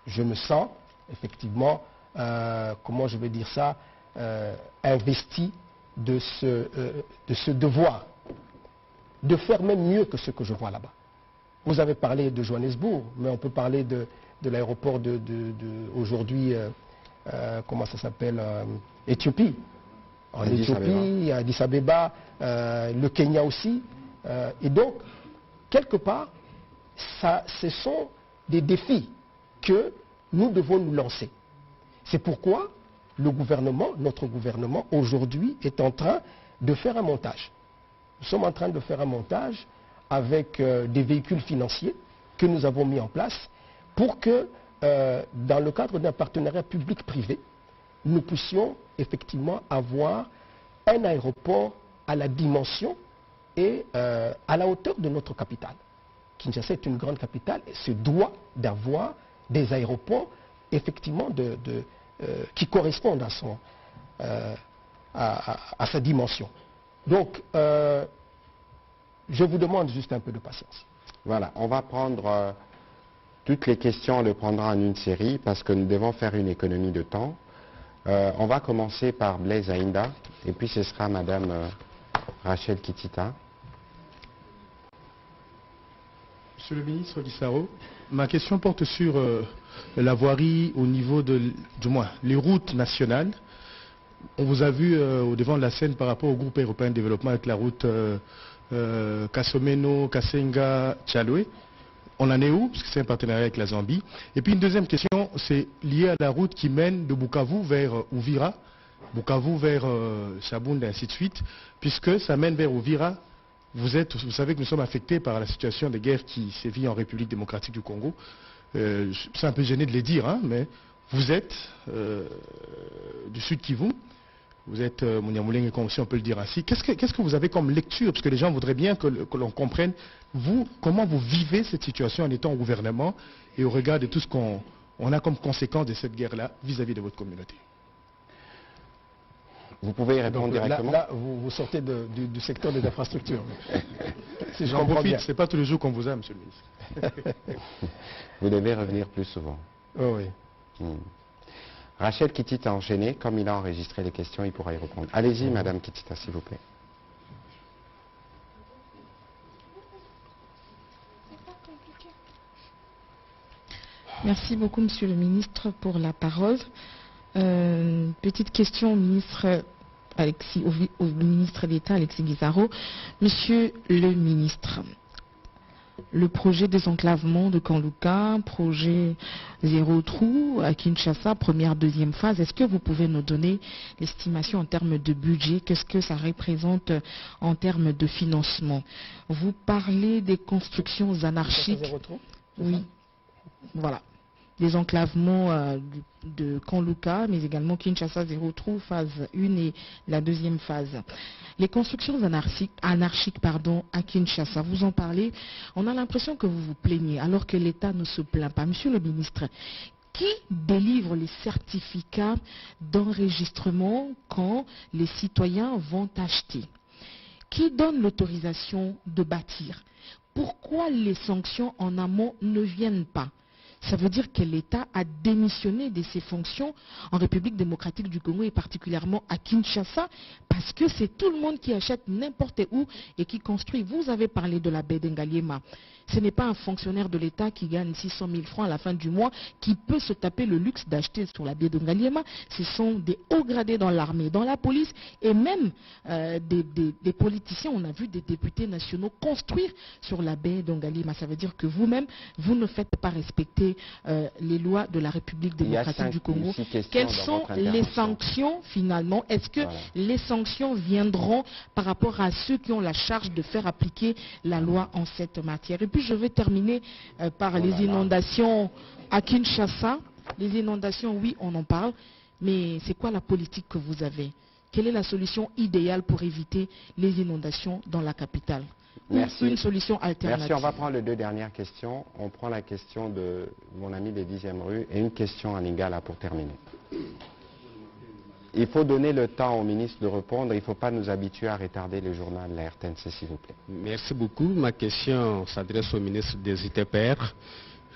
Je me sens, effectivement, comment je vais dire ça, investi de ce devoir, de faire même mieux que ce que je vois là-bas. Vous avez parlé de Johannesburg, mais on peut parler de l'aéroport aujourd'hui, comment ça s'appelle, Éthiopie. En Éthiopie, à Addis Abeba, le Kenya aussi. Et donc, quelque part, ce sont des défis que nous devons nous lancer. C'est pourquoi le gouvernement, notre gouvernement, aujourd'hui, est en train de faire un montage. Nous sommes en train de faire un montage avec des véhicules financiers que nous avons mis en place pour que, dans le cadre d'un partenariat public-privé, nous puissions effectivement avoir un aéroport à la dimension et à la hauteur de notre capitale. Kinshasa est une grande capitale et se doit d'avoir des aéroports effectivement qui correspondent à sa dimension. Donc, je vous demande juste un peu de patience. Voilà, on va prendre toutes les questions, on les prendra en une série parce que nous devons faire une économie de temps. On va commencer par Blaise Aïnda et puis ce sera Madame Rachel Kitita. Monsieur le ministre Guissaro, ma question porte sur la voirie au niveau du moins, les routes nationales. On vous a vu au devant de la scène par rapport au groupe européen de développement avec la route Kasomeno, Kasenga, Tchaloué. On en est où? Parce que c'est un partenariat avec la Zambie. Et puis une deuxième question, c'est lié à la route qui mène de Bukavu vers Uvira, Bukavu vers Chabunda et ainsi de suite, puisque ça mène vers Uvira. Vous savez que nous sommes affectés par la situation de guerre qui sévit en République démocratique du Congo. C'est un peu gêné de les dire, hein, mais vous êtes du Sud Kivu, vous êtes Mouniamouling, si on peut le dire ainsi. Qu'est-ce que vous avez comme lecture? Parce que les gens voudraient bien que l'on comprenne, vous, comment vous vivez cette situation en étant au gouvernement et au regard de tout ce qu'on a comme conséquence de cette guerre-là vis-à-vis de votre communauté. Vous pouvez y répondre directement. Là, vous sortez du secteur des infrastructures. Si J'en profite, ce n'est pas tous les jours qu'on vous a, monsieur le ministre. Vous devez revenir plus souvent. Oh oui. Rachel Kitita a enchaîné. Comme il a enregistré les questions, il pourra y répondre. Allez-y, Madame Kitita, s'il vous plaît. Merci beaucoup, monsieur le ministre, pour la parole. Petite question au ministre au ministre d'État Alexis Guissaro. Monsieur le ministre, le projet désenclavement de Kanluka, projet zéro trou à Kinshasa, première, deuxième phase, est-ce que vous pouvez nous donner l'estimation en termes de budget? Qu'est-ce que ça représente en termes de financement? Vous parlez des constructions anarchiques. Oui, voilà. Désenclavement de Kanluka, mais également Kinshasa zéro trou, phase 1 et la deuxième phase. Les constructions anarchiques à Kinshasa, vous en parlez, on a l'impression que vous vous plaignez, alors que l'État ne se plaint pas. Monsieur le ministre, qui délivre les certificats d'enregistrement quand les citoyens vont acheter? Qui donne l'autorisation de bâtir? Pourquoi les sanctions en amont ne viennent pas? Ça veut dire que l'État a démissionné de ses fonctions en République démocratique du Congo et particulièrement à Kinshasa parce que c'est tout le monde qui achète n'importe où et qui construit. Vous avez parlé de la baie d'Engaliema. Ce n'est pas un fonctionnaire de l'État qui gagne 600 000 francs à la fin du mois qui peut se taper le luxe d'acheter sur la baie d'Engaliema. Ce sont des hauts gradés dans l'armée, dans la police et même des politiciens. On a vu des députés nationaux construire sur la baie d'Engaliema. Ça veut dire que vous-même, vous ne faites pas respecter les lois de la République démocratique du Congo. Quelles sont les sanctions finalement? Est-ce que les sanctions viendront par rapport à ceux qui ont la charge de faire appliquer la loi en cette matière? Et puis je vais terminer par les inondations à Kinshasa. Les inondations, oui, on en parle, mais c'est quoi la politique que vous avez? Quelle est la solution idéale pour éviter les inondations dans la capitale? Merci. Une solution alternative. Merci, on va prendre les deux dernières questions. On prend la question de mon ami des 10e rue et une question en lingala pour terminer. Il faut donner le temps au ministre de répondre. Il ne faut pas nous habituer à retarder le journal de la RTNC, s'il vous plaît. Merci beaucoup. Ma question s'adresse au ministre des ITPR.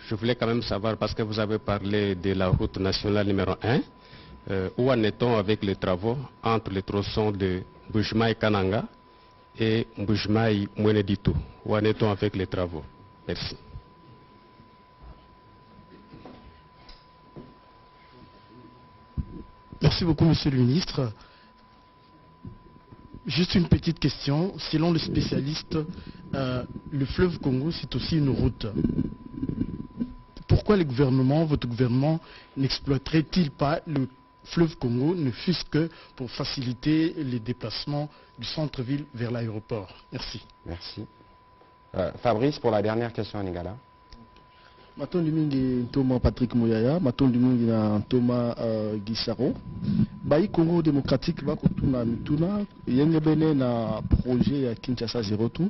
Je voulais quand même savoir, parce que vous avez parlé de la route nationale numéro 1, où en est-on avec les travaux entre les tronçons de Bushmaï-Kananga et Bushmaï-Mweneditu? Où en est-on avec les travaux? Merci. Merci beaucoup, monsieur le ministre. Juste une petite question. Selon les spécialistes, le fleuve Congo, c'est aussi une route. Pourquoi votre gouvernement n'exploiterait-il pas le fleuve Congo, ne fût-ce que pour faciliter les déplacements du centre-ville vers l'aéroport? Merci. Merci. Fabrice, pour la dernière question en Lingala. matondi mingi ntoma Patrick Mouyaya, matondi mingi na ntoma Gisaro. Bayi Congo démocratique bakotuna mituna yenge bene na projet ya Kinshasa 02.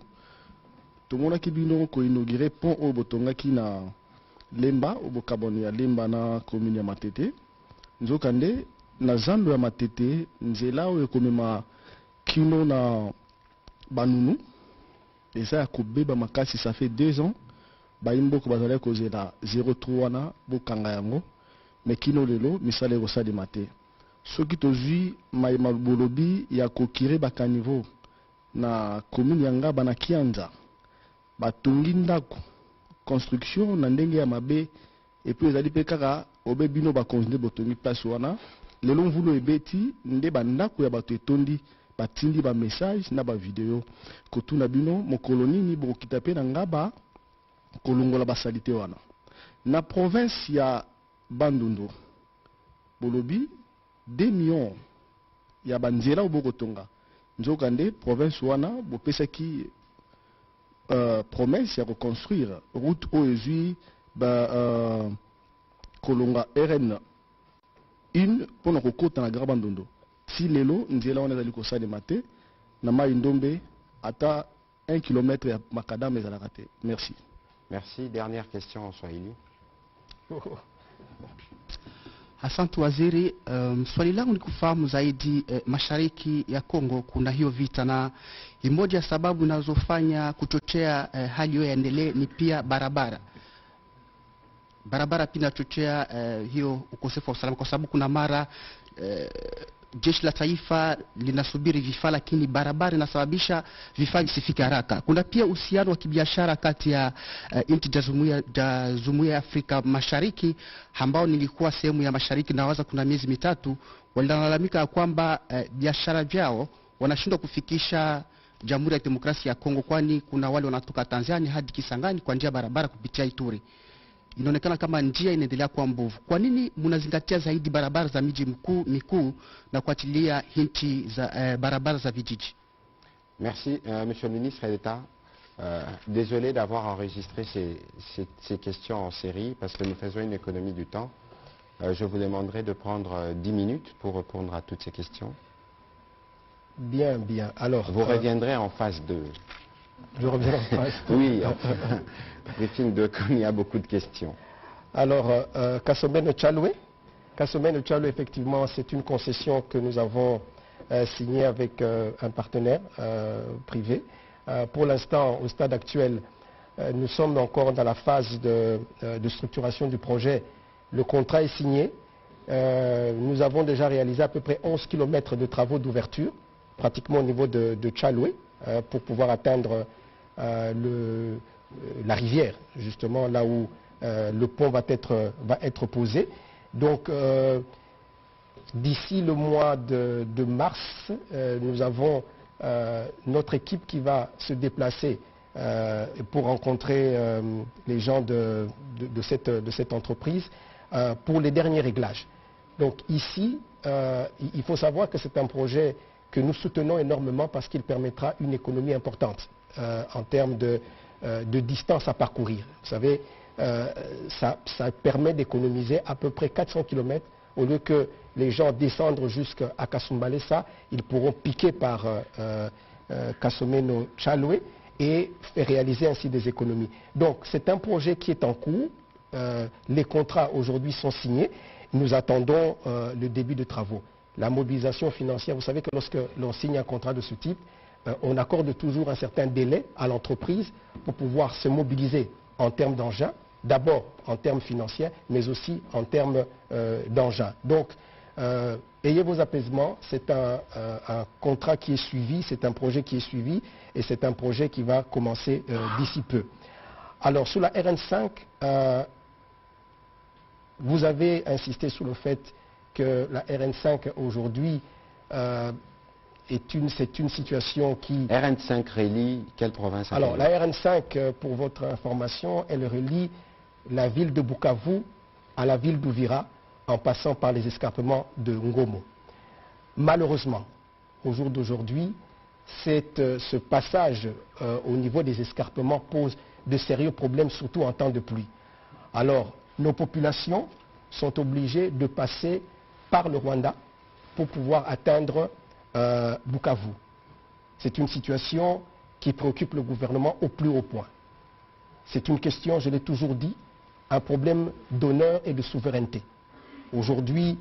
Tomona kibino ko inaugurer pont au botongaki na Lemba au Bokaboni ya Lemba na commune ya Matete. Nzokande na zando ya Matete nzela oyo komema kino na Banunu. Et ça a kobeba makasi, ça fait 2 ans. Baimbo ko bazale koze na 03 wana bokanga yango. Mais kino lelo misale rosa de maté. Soki tozui maima bolobi ya kokire bakanivo na commune yanga bana Kianza. Batongi ndako construction na ndenge ya mabe et puis ezali pe kaka obe bino ba continuer botongi place wana. Lelo mvulo ebeti nde bandako ya bato etondi batindi ba message na ba video kotuna bino mokoloni ni bokita pe na ngaba kolongola basalite wana na province ya Bandundu bolobi 2 millions ya banzela obokotonga nzokande province wana bopesaki promesse ya reconstruire route oezui ba kolonga RN 1 pona kokota na Grand Bandundu. Si lelo nzela wana ezali kosalema te na mai ndombe ata 1 km ya makadam ezalaka te. Merci. Merci. Dernière question en Swahili. Asante waziri, swali langu ni kufahamu zaidi mashariki ya Kongo kuna hiyo vita na moja ya sababu inazofanya kuchochea hali hiyo yaendelee ni pia barabara. Barabara pia inachochea hiyo ukosefu wa usalama kwa sababu kuna mara jeshi la taifa linasubiri vifaa lakini barabara inasababisha vifaa visifike haraka. Kuna pia uhusiano wa kibiashara kati ya nchi za Jumuiya ya Afrika Mashariki ambao nilikuwa sehemu ya mashariki na waza kuna miezi mitatu walilalamika kwamba biashara vyao wanashindwa kufikisha Jamhuri ya Demokrasia ya Kongo kwani kuna wale wanatoka Tanzania hadi Kisangani kwa njia barabara kupitia Ituri. Inaonekana kama njia inaendelea kuwa mbovu. Kwa nini mnazingatia zaidi barabara za miji mikuu na kuachilia nchi za barabara za vijiji? Merci, Monsieur le ministre d'État. Désolé d'avoir enregistré ces questions en série parce que nous faisons une économie du temps. Je vous demanderai de prendre 10 minutes pour répondre à toutes ces questions. Bien, bien. Alors, vous reviendrez en phase 2. Je reviens en phase 2. Oui, briefing 2, comme il y a beaucoup de questions. Alors, Kasomene Tchaloué. Kasomene Tchaloué, effectivement, c'est une concession que nous avons signée avec un partenaire privé. Pour l'instant, au stade actuel, nous sommes encore dans la phase de structuration du projet. Le contrat est signé. Nous avons déjà réalisé à peu près 11 km de travaux d'ouverture, pratiquement au niveau de Tchaloué, pour pouvoir atteindre la rivière, justement là où le pont va être posé. Donc, d'ici le mois de mars, nous avons notre équipe qui va se déplacer pour rencontrer les gens de cette entreprise pour les derniers réglages. Donc ici, il faut savoir que c'est un projet que nous soutenons énormément parce qu'il permettra une économie importante en termes de distance à parcourir. Vous savez, ça permet d'économiser à peu près 400 km. Au lieu que les gens descendent jusqu'à Kasumbalesa, ils pourront piquer par Kasomeno Tchaloué et réaliser ainsi des économies. Donc c'est un projet qui est en cours. Les contrats aujourd'hui sont signés. Nous attendons le début de travaux. La mobilisation financière, vous savez que lorsque l'on signe un contrat de ce type, on accorde toujours un certain délai à l'entreprise pour pouvoir se mobiliser en termes d'engins, d'abord en termes financiers, mais aussi en termes d'engins. Donc, ayez vos apaisements, c'est un contrat qui est suivi, c'est un projet qui est suivi et c'est un projet qui va commencer d'ici peu. Alors, sur la RN5, vous avez insisté sur le fait que la RN5 aujourd'hui c'est une situation qui... RN5 relie quelle province? Alors la RN5, pour votre information, elle relie la ville de Bukavu à la ville d'Uvira en passant par les escarpements de Ngomo. Malheureusement, au jour d'aujourd'hui, ce passage au niveau des escarpements pose de sérieux problèmes, surtout en temps de pluie. Alors, nos populations sont obligées de passer par le Rwanda pour pouvoir atteindre Bukavu. C'est une situation qui préoccupe le gouvernement au plus haut point. C'est une question, je l'ai toujours dit, un problème d'honneur et de souveraineté. Aujourd'hui,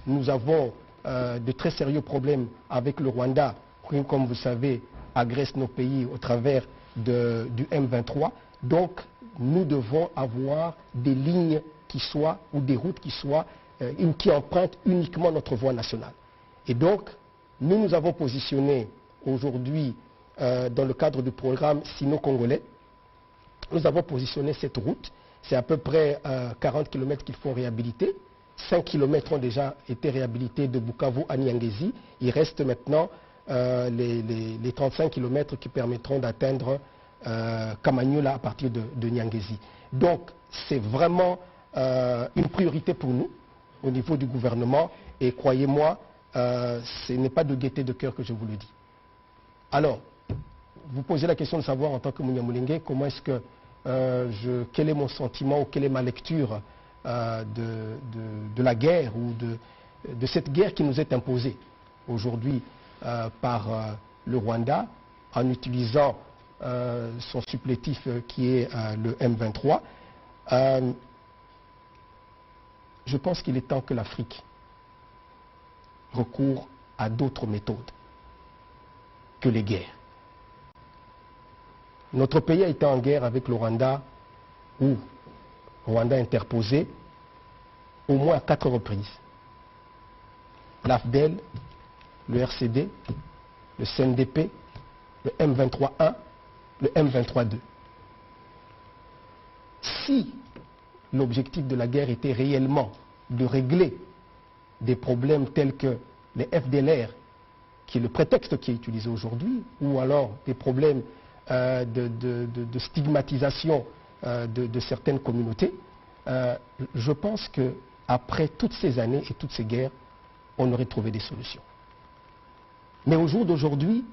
nous avons de très sérieux problèmes avec le Rwanda, qui, comme vous savez, agresse nos pays au travers du M23. Donc, nous devons avoir des lignes qui soient, ou des routes qui soient, qui empruntent uniquement notre voie nationale. Et donc, nous avons positionné aujourd'hui, dans le cadre du programme Sino-Congolais, nous avons positionné cette route. C'est à peu près 40 km qu'il faut réhabiliter. 5 km ont déjà été réhabilités de Bukavu à Nyangezi. Il reste maintenant les 35 km qui permettront d'atteindre Kamanyola à partir de Nyangezi. Donc, c'est vraiment une priorité pour nous au niveau du gouvernement. Et croyez-moi, ce n'est pas de gaieté de cœur que je vous le dis. Alors, vous posez la question de savoir en tant que Munyamulenge, comment est-ce que quel est mon sentiment ou quelle est ma lecture de la guerre ou de cette guerre qui nous est imposée aujourd'hui par le Rwanda en utilisant son supplétif qui est le M23. Je pense qu'il est temps que l'Afrique recourt à d'autres méthodes que les guerres. Notre pays a été en guerre avec le Rwanda, ou Rwanda interposé, au moins à 4 reprises. L'AFDEL, le RCD, le CNDP, le M23-1, le M23-2. Si l'objectif de la guerre était réellement de régler des problèmes tels que les FDLR, qui est le prétexte qui est utilisé aujourd'hui, ou alors des problèmes de stigmatisation de certaines communautés, je pense qu'après toutes ces années et toutes ces guerres, on aurait trouvé des solutions. Mais au jour d'aujourd'hui,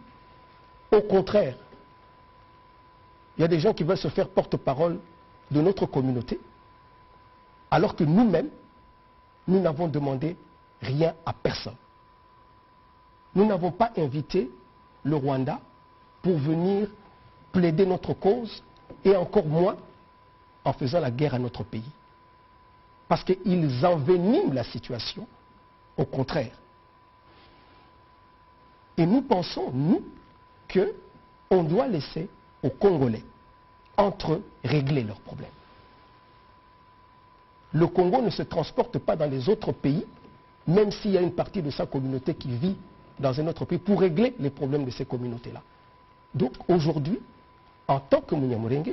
au contraire, il y a des gens qui veulent se faire porte-parole de notre communauté, alors que nous-mêmes, nous n'avons demandé rien à personne. Nous n'avons pas invité le Rwanda pour venir plaider notre cause, et encore moins en faisant la guerre à notre pays. Parce qu'ils enveniment la situation, au contraire. Et nous pensons, nous, qu'on doit laisser aux Congolais, entre eux, régler leurs problèmes. Le Congo ne se transporte pas dans les autres pays, même s'il y a une partie de sa communauté qui vit dans un autre pays, pour régler les problèmes de ces communautés-là. Donc aujourd'hui, en tant que Munyamulenge,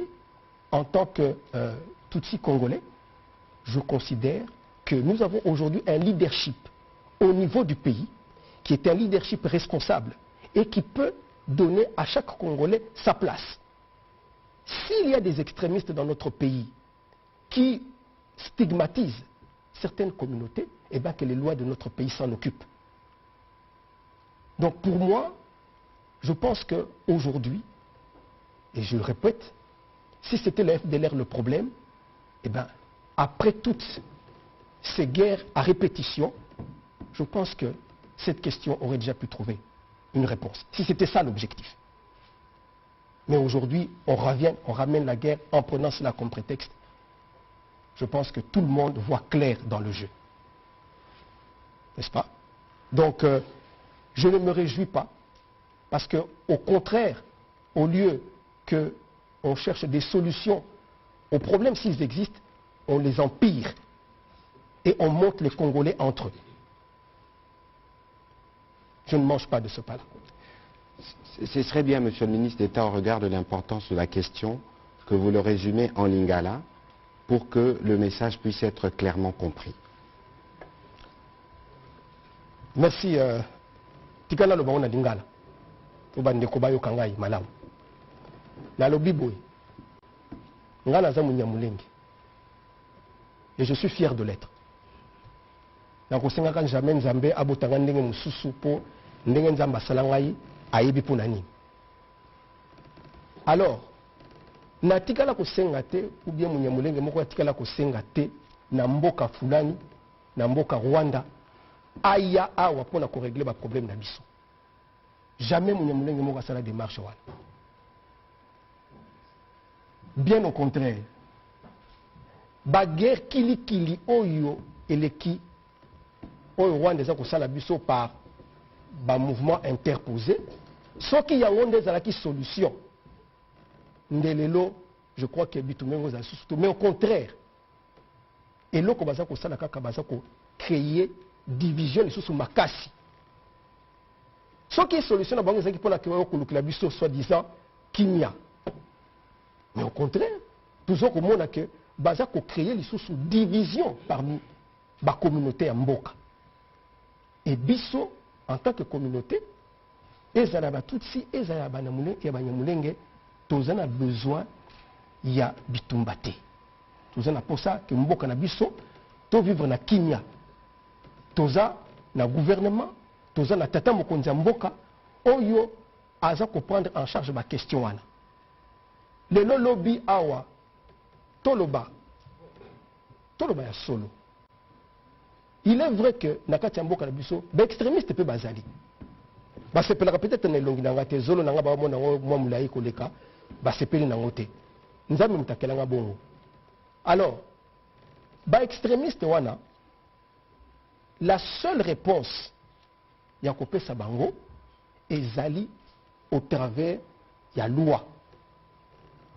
en tant que Tutsi congolais, je considère que nous avons aujourd'hui un leadership au niveau du pays qui est un leadership responsable et qui peut donner à chaque Congolais sa place. S'il y a des extrémistes dans notre pays qui stigmatisent certaines communautés, eh bien que les lois de notre pays s'en occupent. Donc pour moi, je pense qu'aujourd'hui, et je le répète, si c'était le FDLR le problème, eh bien, après toutes ces guerres à répétition, je pense que cette question aurait déjà pu trouver une réponse. Si c'était ça l'objectif. Mais aujourd'hui, on ramène la guerre en prenant cela comme prétexte. Je pense que tout le monde voit clair dans le jeu. N'est-ce pas? Donc, je ne me réjouis pas. Parce qu'au contraire, au lieu qu'on cherche des solutions aux problèmes s'ils existent, on les empire et on monte les Congolais entre eux. Je ne mange pas de ce pas-là. Ce serait bien, Monsieur le ministre d'État, au regard de l'importance de la question, que vous le résumez en lingala pour que le message puisse être clairement compris. Merci. Tikala lo baona lingala. Obande kobayo kangai malamu. Na lobi boy. Ngala za Munyamulenge. Et je suis fier de l'être. Nakosenga jamais Nzambe abotanga ndenge mususu po ndenge Nzamba salangai ayebi po nani. Alors, na tikala kosenga te ou bien munyamulenge moko tikala kosenga te na mboka fulani na mboka Rwanda aya awa pona ko régler ba problème na biso. Jamais munyamulenge moko asala démarche wana. Bien au contraire. Ba guerre kili oyo eleki oyo Rwanda eza kosala biso par ba mouvement interposé. Soki yango nde ezalaki solution. Ndelelo, je crois que bitumengo za susu, mais au contraire. Et loko baza kosala kaka baza ko créer division sous makasi. Soki solution na bango ezaki pona ke okulukila biso soi-disant kimia. Mais au contraire, toujours komona que baza ko créer lisusu division parmi ba communauté ya mboka. Et biso en tant que communauté ezala batutsi ezala banyamulenge toza na besoin ya bitumba te. Toza na posa que mboka na biso to vivre na kimia. Toza na gouvernement, toza na tata mokonzi ya mboka oyo aza ko prendre en charge ba question wana. Le lobby awa toloba ya solo. Il est vrai que nakati ya mboka na biso ba extrémiste pe bazali. Ba sepelaka peut-être na elongi nanga te zolo nanga ba mona mwa mulai koleka ba sepeli nango te. Nzambe mutakelanga bongo. Alors ba extrémiste wana la seule réponse ya kopesa bango ezali au travers ya loi.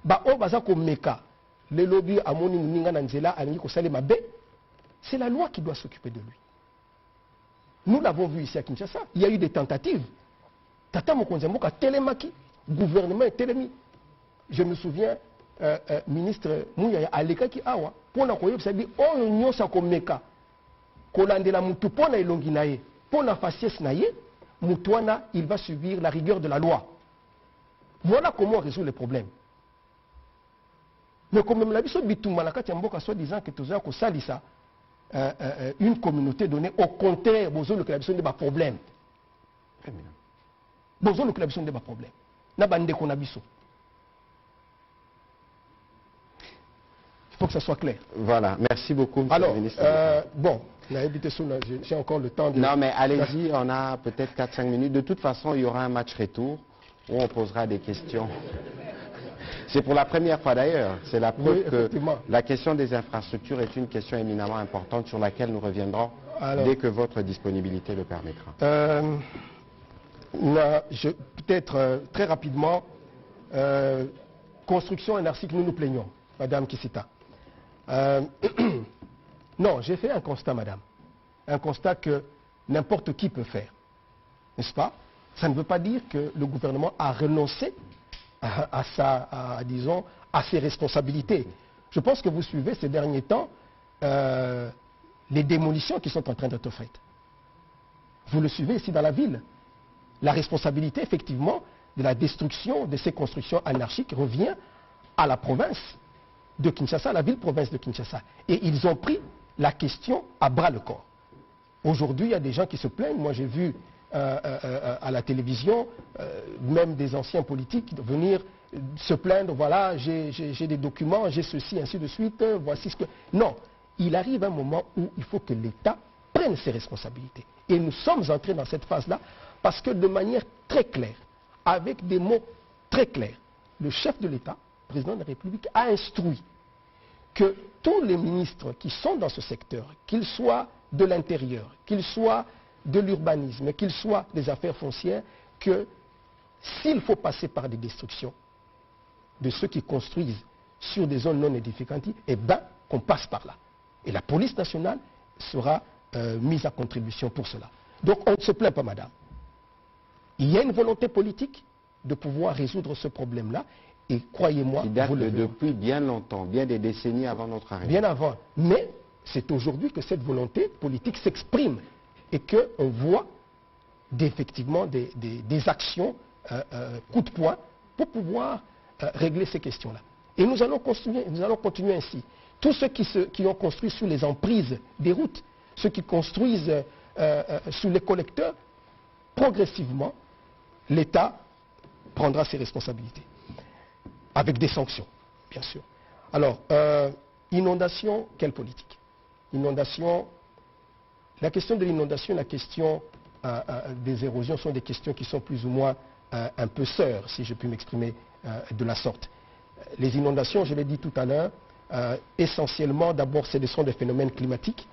Ba o baza ko meka le lobby amoni ninga na nzela alingi ko sale mabe, c'est la loi qui doit s'occuper de lui. Nous l'avons vu ici à Kinshasa, il y a eu des tentatives. Tata Mokonzi Mboka télémaki, gouvernement est télémi. Je me souviens, ministre Mouyaya Alekaki Awa, pour na koyeb ça dit oh nyosa ko meka kolandela mutu pona elongi naye, pona faciès naye, mutuana il va subir la rigueur de la loi. Voilà comment on résout les problèmes. Mais comme même la biso bitumba na kati ya mboka soit disant que toza ko salisa une communauté donnée, au contraire bozo le clavier de ba problème. Bozo le clavier de ba problème. Na bande ko na biso. Il faut que ça soit clair. Voilà, merci beaucoup, monsieur alors, le ministre. Bon, j'ai encore le temps de... Non, mais allez-y, on a peut-être 4-5 minutes. De toute façon, il y aura un match retour où on posera des questions. C'est pour la première fois d'ailleurs. C'est la preuve que la question des infrastructures est une question éminemment importante sur laquelle nous reviendrons dès que votre disponibilité le permettra. Peut-être très rapidement, construction anarchique, nous nous plaignons, Madame Kissita. Non, j'ai fait un constat, Madame. Un constat que n'importe qui peut faire. N'est-ce pas? Ça ne veut pas dire que le gouvernement a renoncé à ses responsabilités. Je pense que vous suivez ces derniers temps les démolitions qui sont en train d'être faites. Vous le suivez ici dans la ville. La responsabilité, effectivement, de la destruction de ces constructions anarchiques revient à la province de Kinshasa, la ville-province de Kinshasa. Et ils ont pris la question à bras le corps. Aujourd'hui, il y a des gens qui se plaignent. Moi, j'ai vu à la télévision, même des anciens politiques venir se plaindre, voilà, j'ai des documents, j'ai ceci, ainsi de suite, voici ce que... Non, il arrive un moment où il faut que l'État prenne ses responsabilités. Et nous sommes entrés dans cette phase-là parce que de manière très claire, avec des mots très clairs, le chef de l'État, le président de la République, a instruit que tous les ministres qui sont dans ce secteur, qu'ils soient de l'intérieur, qu'ils soient de l'urbanisme, qu'ils soient des affaires foncières, que s'il faut passer par des destructions de ceux qui construisent sur des zones non édificantes, eh bien, qu'on passe par là. Et la police nationale sera mise à contribution pour cela. Donc, on ne se plaint pas, madame. Il y a une volonté politique de pouvoir résoudre ce problème-là. Et croyez-moi, qui date depuis bien longtemps, bien des décennies avant notre arrivée. Bien avant. Mais c'est aujourd'hui que cette volonté politique s'exprime et qu'on voit effectivement des actions coup de poing pour pouvoir régler ces questions-là. Et nous allons continuer ainsi. Tous ceux qui ont construit sous les emprises des routes, ceux qui construisent sous les collecteurs, progressivement, l'État prendra ses responsabilités avec des sanctions. bien sûr. Alors, inondation, quelle politique? Inondation, la question de l'inondation, la question des érosions sont des questions qui sont plus ou moins un peu sœurs, si je puis m'exprimer de la sorte. Les inondations, je l'ai dit tout à l'heure, essentiellement, d'abord, ce sont des phénomènes climatiques,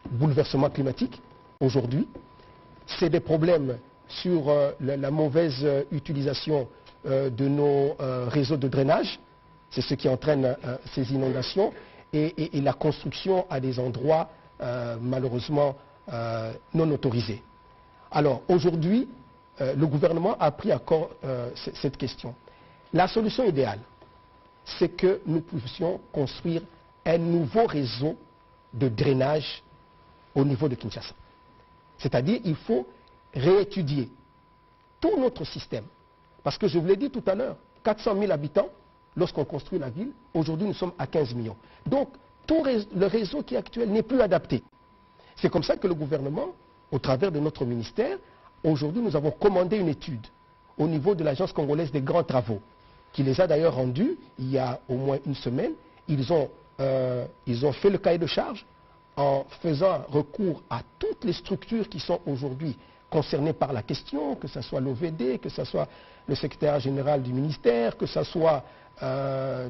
bouleversements climatiques, aujourd'hui. C'est des problèmes sur la mauvaise utilisation de nos réseaux de drainage. C'est ce qui entraîne ces inondations. Et la construction à des endroits, malheureusement, non autorisés. Alors, aujourd'hui, le gouvernement a pris à corps cette question. La solution idéale, c'est que nous puissions construire un nouveau réseau de drainage au niveau de Kinshasa. C'est-à-dire qu'il faut réétudier tout notre système. Parce que je vous l'ai dit tout à l'heure, 400 000 habitants, lorsqu'on construit la ville, aujourd'hui nous sommes à 15 millions. Donc, le réseau qui est actuel n'est plus adapté. C'est comme ça que le gouvernement, au travers de notre ministère, aujourd'hui nous avons commandé une étude au niveau de l'Agence congolaise des grands travaux, qui les a d'ailleurs rendus il y a au moins une semaine. Ils ont fait le cahier de charge en faisant recours à toutes les structures qui sont aujourd'hui concernées par la question, que ce soit l'OVD, que ce soit le secrétaire général du ministère, que ce soit le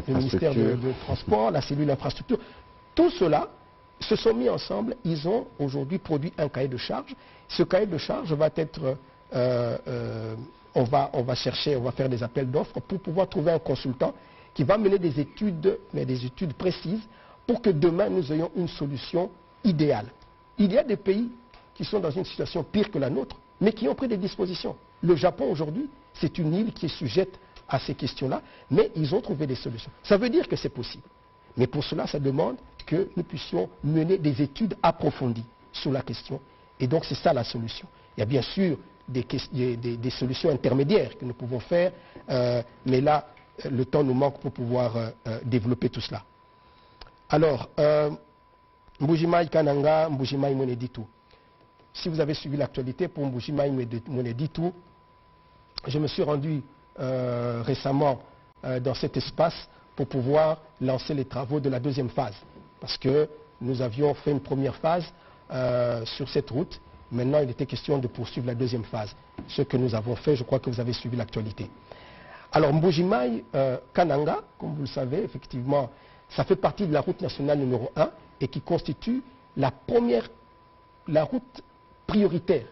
ministère de Transport, la cellule infrastructure. Tout cela se sont mis ensemble, ils ont aujourd'hui produit un cahier de charge. Ce cahier de charge va être, on va chercher, on va faire des appels d'offres pour pouvoir trouver un consultant qui va mener des études, mais des études précises, pour que demain nous ayons une solution idéale. Il y a des pays qui sont dans une situation pire que la nôtre, mais qui ont pris des dispositions. Le Japon aujourd'hui, c'est une île qui est sujette à ces questions-là, mais ils ont trouvé des solutions. Ça veut dire que c'est possible. Mais pour cela, ça demande que nous puissions mener des études approfondies sur la question. Et donc c'est ça la solution. Il y a bien sûr des solutions intermédiaires que nous pouvons faire, mais là, le temps nous manque pour pouvoir développer tout cela. Alors, Mbujimaï Kananga, Mbujimaï Moneditu. Si vous avez suivi l'actualité pour Mbujimaï Moneditu, je me suis rendu récemment dans cet espace pour pouvoir lancer les travaux de la deuxième phase. Parce que nous avions fait une première phase sur cette route. Maintenant, il était question de poursuivre la deuxième phase. Ce que nous avons fait, je crois que vous avez suivi l'actualité. Alors, Mbujimaï Kananga, comme vous le savez, effectivement, ça fait partie de la route nationale numéro 1 et qui constitue la route prioritaire.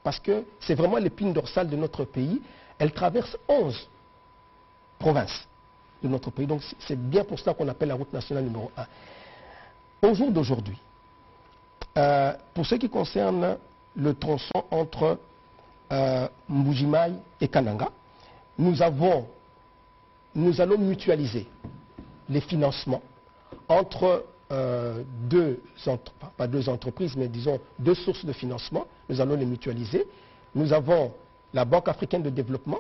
Parce que c'est vraiment l'épine dorsale de notre pays. Elle traverse 11 provinces de notre pays. Donc c'est bien pour cela qu'on appelle la route nationale numéro 1. Au jour d'aujourd'hui, pour ce qui concerne le tronçon entre Mbujimaï et Kananga, nous allons mutualiser les financements entre pas deux entreprises, mais disons deux sources de financement. Nous allons les mutualiser. Nous avons la Banque africaine de développement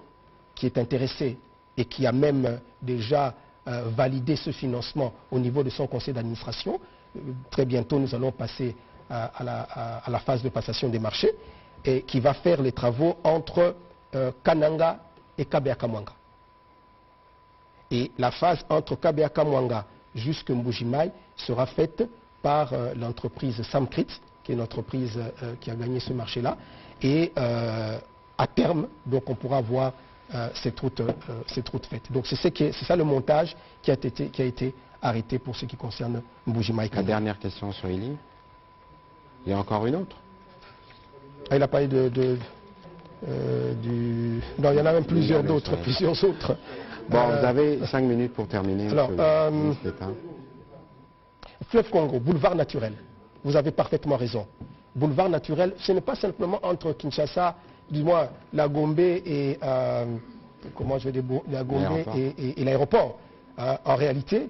qui est intéressée et qui a même déjà validé ce financement au niveau de son conseil d'administration. Très bientôt, nous allons passer à la phase de passation des marchés et qui va faire les travaux entre Kananga et Kabeakamwanga. Et la phase entre Kabeakamwanga jusqu'à Mbujimaï sera faite par l'entreprise Samkrit, qui est une entreprise qui a gagné ce marché-là. Et à terme, donc on pourra voir cette route faite. Donc c'est ça le montage qui a été arrêté pour ce qui concerne Mbujimaï. La dernière question sur Eli. Il y a encore une autre? Il a parlé non, il y en a même plusieurs autres. Bon, vous avez 5 minutes pour terminer. Alors, Fleuve Congo, boulevard naturel. Vous avez parfaitement raison. Boulevard naturel, ce n'est pas simplement entre Kinshasa, du moins la Gombe et l'aéroport. En réalité,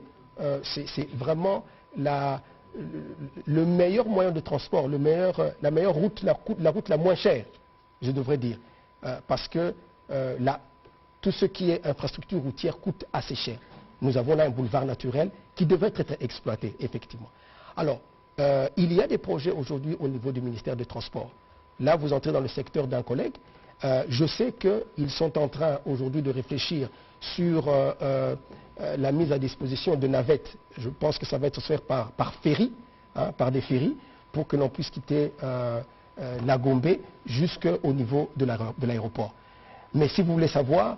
c'est vraiment le meilleur moyen de transport, la meilleure route, la route la moins chère, je devrais dire. Parce que tout ce qui est infrastructure routière coûte assez cher. Nous avons là un boulevard naturel qui devrait être exploité, effectivement. Alors, il y a des projets aujourd'hui au niveau du ministère des Transports. Là, vous entrez dans le secteur d'un collègue. Je sais qu'ils sont en train aujourd'hui de réfléchir sur la mise à disposition de navettes. Je pense que ça va être fait par ferry, hein, par des ferries, pour que l'on puisse quitter la Gombe jusqu'au niveau de l'aéroport. Mais si vous voulez savoir,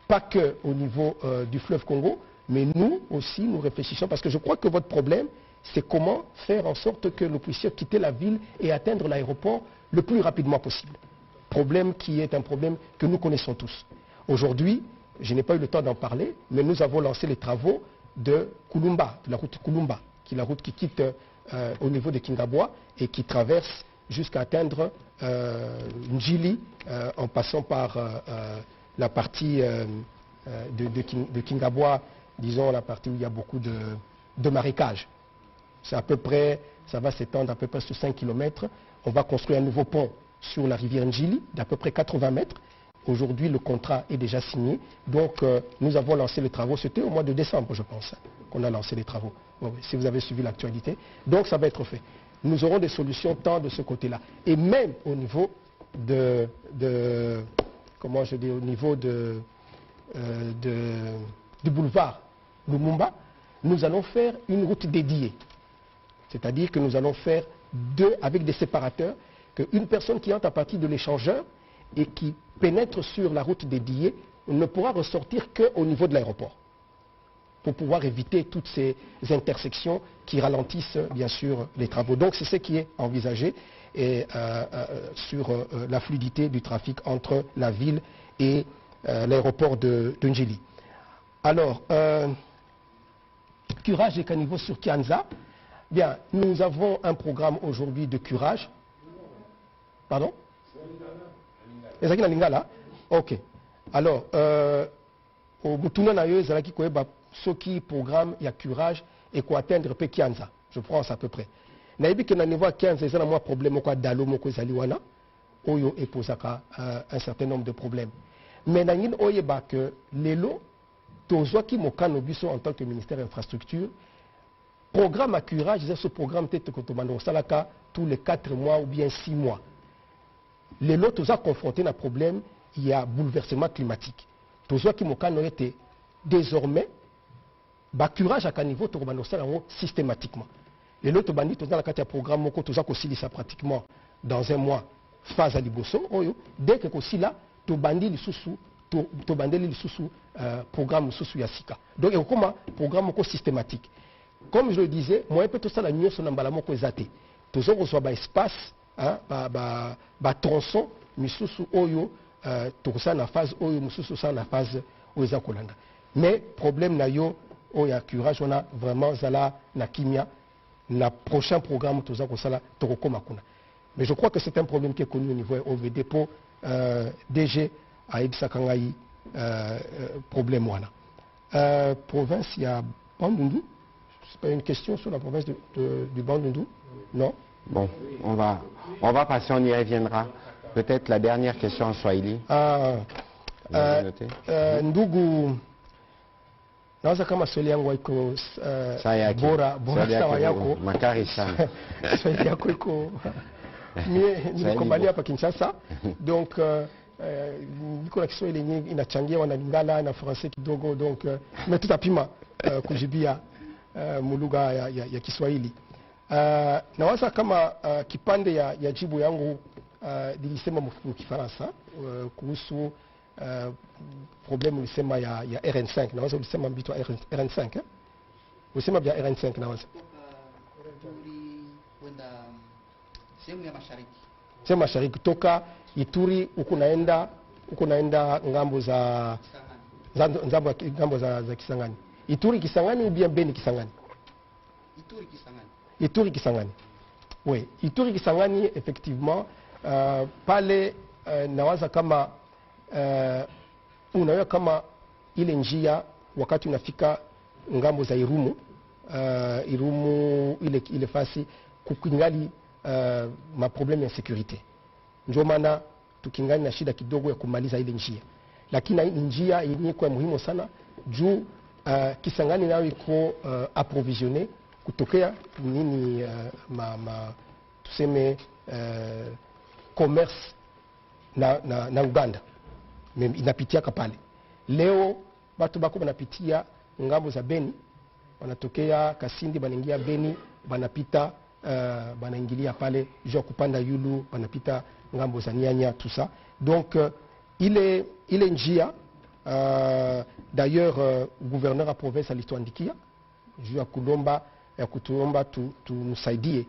pas que au niveau du fleuve Congo, mais nous aussi, nous réfléchissons, parce que je crois que votre problème, c'est comment faire en sorte que nous puissions quitter la ville et atteindre l'aéroport le plus rapidement possible. Problème qui est un problème que nous connaissons tous. Aujourd'hui, je n'ai pas eu le temps d'en parler, mais nous avons lancé les travaux de Kulumba, de la route Kulumba, qui est la route qui quitte au niveau de Kingabwa et qui traverse jusqu'à atteindre Njili en passant par la partie de Kingabwa, disons la partie où il y a beaucoup de marécages. C'est à peu près, ça va s'étendre à peu près sur 5 km. On va construire un nouveau pont sur la rivière Njili d'à peu près 80 mètres. Aujourd'hui, le contrat est déjà signé. Donc, nous avons lancé les travaux. C'était au mois de décembre, je pense, qu'on a lancé les travaux. Bon, si vous avez suivi l'actualité. Donc, ça va être fait. Nous aurons des solutions tant de ce côté-là. Et même au niveau comment je dis, au niveau du boulevard Lumumba, nous allons faire une route dédiée. C'est-à-dire que nous allons faire avec des séparateurs, qu'une personne qui entre à partir de l'échangeur et qui pénètre sur la route dédiée ne pourra ressortir qu'au niveau de l'aéroport, pour pouvoir éviter toutes ces intersections qui ralentissent bien sûr les travaux. Donc c'est ce qui est envisagé et, sur la fluidité du trafic entre la ville et l'aéroport de Njili. Alors, curage des caniveaux sur Kianza. Bien, nous avons un programme aujourd'hui de curage. Pardon? Ezaki na Lingala? Ok. Alors, au Butuna na yo ezalaki koyeba soki programme ya curage et ko atteindre pe Kianza. Je pense à peu près. Nayebi ke na niveau Kianza ezana mwa problème ko dalo moko ezali wana oyo eposaka un certain nombre de problèmes. Mais na ngin oyeba que lelo tozwaki mokano biso en tant que ministère de l'infrastructure. Programme à curage, c'est ce programme peut-être que tous les 4 mois ou bien 6 mois. Les lots, tous confrontés à un problème, il y a bouleversement climatique. Tous qui m'ont été désormais, le curage à un niveau, systématiquement. Les lots, tous un programme, tous aussi ça pratiquement dans un mois, phase à Liboso, dès que aussi là, tous bandits les sous programme sous Yassika. Donc, il y a un programme systématique. Comme je le disais, moi, tout ça, la nuit, c'est un balamon qui est zaté. Tout ça, on soit un espace, un tronçon, mais sous oyo, tout ça, la phase oyo, mais sous ça, la phase oyo, kolanda. Mais, problème, na yo, oya curage, on a vraiment, zala, na kimia, le prochain programme, tout ça, ça, toroko makuna. Mais je crois que c'est un problème qui est connu au niveau OVD pour DG à Ibsa Kangaï, problème, wana. Province, il y a Bandundu. C'est pas une question sur la province du Bandundu? Non? Bon, on va passer, on y reviendra. Peut-être la dernière question en Swahili. Ndugu, naweza kama swali yangu iko bora sawa yako. Makari sana. Swali yako iko mie nilikubalia hapa Kinshasa. Donc niko na Kiswahili yenyewe inachangia wana Lingala na Francais kidogo, donc mais tutapima kujibia mulugha ya Kiswahili. Nawaza kama kipande ya jibu yangu nilisema mkifaransa kuhusu problème ulisema ya RN5. Nawaza ulisema mbitu RN5 ulisema bya RN5 nawaza sehemu ya mashariki toka Ituri huko naenda ngambo za Kisangani. Ituri Kisangani ou bien Beni Kisangani? Ituri Kisangani. Oui, Ituri Kisangani, effectivement, pale nawaza kama unaona kama ile njia wakati unafika ngambo za Irumu, ile fasi kukingali maproblème ya sécurité. Ndio maana tukingali na shida kidogo ya kumaliza ile njia. Lakini njia yenyewe kwa muhimu sana juu Kisangani nayo iko approvisionné kutokea nini tuseme commerce na Uganda inapitiaka pale. Leo watu bako wanapitia ngambo za Beni, wanatokea Kasindi banaingia Beni, banapita banaingilia pale jua kupanda Yulu, banapita ngambo za Nyanya, tout ça. Donc ile njia d'ailleurs gouverneur à province alituandikia juu ya kulomba ya kutuomba tumsaidie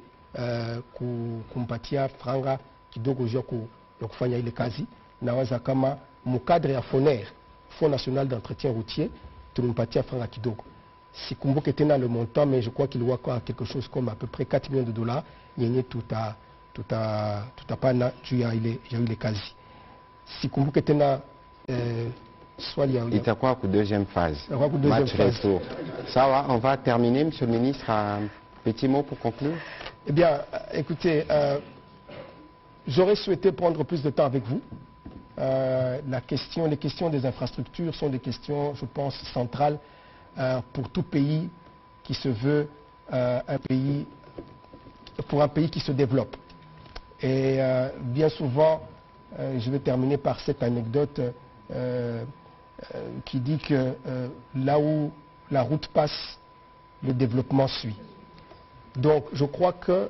kumpatia franga kidogo juu ya kufanya ile kazi. Nawaza kama mukadre ya FONER, Fonds National d'Entretien Routier, tulimpatia franga kidogo. Sikumbuke tena le montant, mais je crois qu'il y a quelque chose comme à peu près 4 millions de dollars yenye tutapana juu ya ile kazi. Sikumbuke tena swali ya itakuwa ku deuxième phase. Match retour. Sawa, on va terminer, monsieur le ministre, un petit mot pour conclure. Eh bien, écoutez, j'aurais souhaité prendre plus de temps avec vous. Les questions des infrastructures sont des questions, je pense, centrales pour tout pays qui se veut un pays qui se développe. Et bien souvent, je vais terminer par cette anecdote qui dit que là où la route passe, le développement suit. Donc je crois que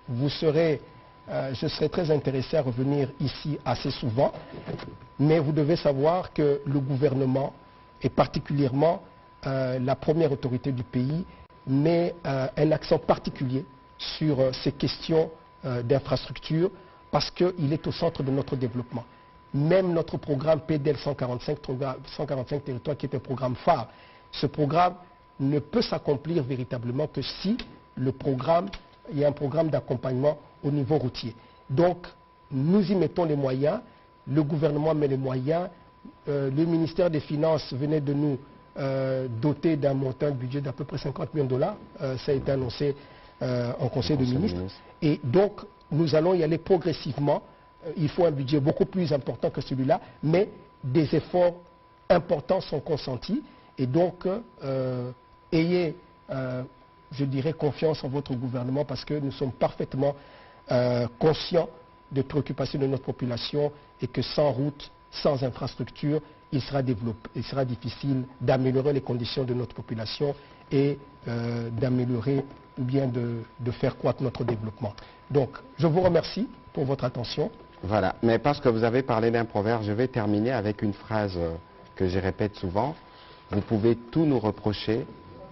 je serai très intéressé à revenir ici assez souvent, mais vous devez savoir que le gouvernement, et particulièrement la première autorité du pays, met un accent particulier sur ces questions d'infrastructure parce qu'il est au centre de notre développement. Même notre programme PDL 145 territoires, qui est un programme phare, ce programme ne peut s'accomplir véritablement que si il y a un programme d'accompagnement au niveau routier. Donc, nous y mettons les moyens, le gouvernement met les moyens, le ministère des Finances venait de nous doter d'un montant de budget d'à peu près 50 millions de dollars, ça a été annoncé en Conseil des ministres, et donc nous allons y aller progressivement. Il faut un budget beaucoup plus important que celui-là, mais des efforts importants sont consentis. Et donc, ayez, je dirais, confiance en votre gouvernement parce que nous sommes parfaitement conscients des préoccupations de notre population et que sans route, sans infrastructure, il sera difficile d'améliorer les conditions de notre population et d'améliorer ou bien de faire croître notre développement. Donc, je vous remercie pour votre attention. Voilà, mais parce que vous avez parlé d'un proverbe, je vais terminer avec une phrase que je répète souvent. Vous pouvez tout nous reprocher,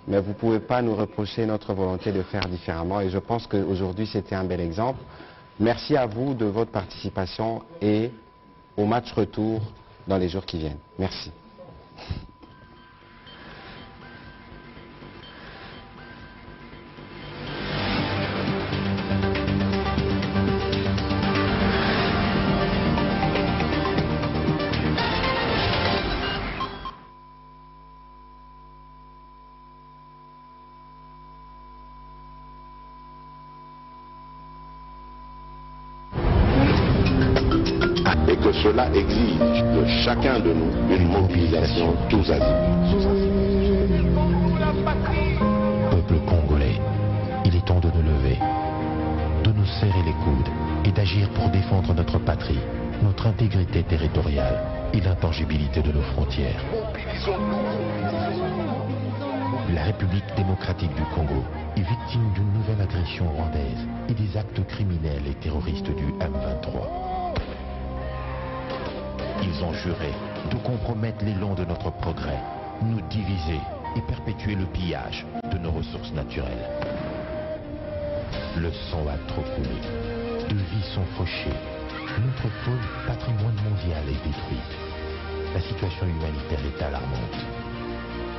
mais vous ne pouvez pas nous reprocher notre volonté de faire différemment. Et je pense qu'aujourd'hui, c'était un bel exemple. Merci à vous de votre participation et au match retour dans les jours qui viennent. Merci. Et que cela exige de chacun de nous une mobilisation tous azimuts. Peuple congolais, il est temps de nous lever, de nous serrer les coudes et d'agir pour défendre notre patrie, notre intégrité territoriale et l'intangibilité de nos frontières. La République démocratique du Congo est victime d'une nouvelle agression rwandaise et des actes criminels et terroristes du M23. Ils ont juré de compromettre l'élan de notre progrès, nous diviser et perpétuer le pillage de nos ressources naturelles. Le sang a trop coulé, de vies sont fauchées, notre pôle patrimoine mondial est détruite. La situation humanitaire est alarmante.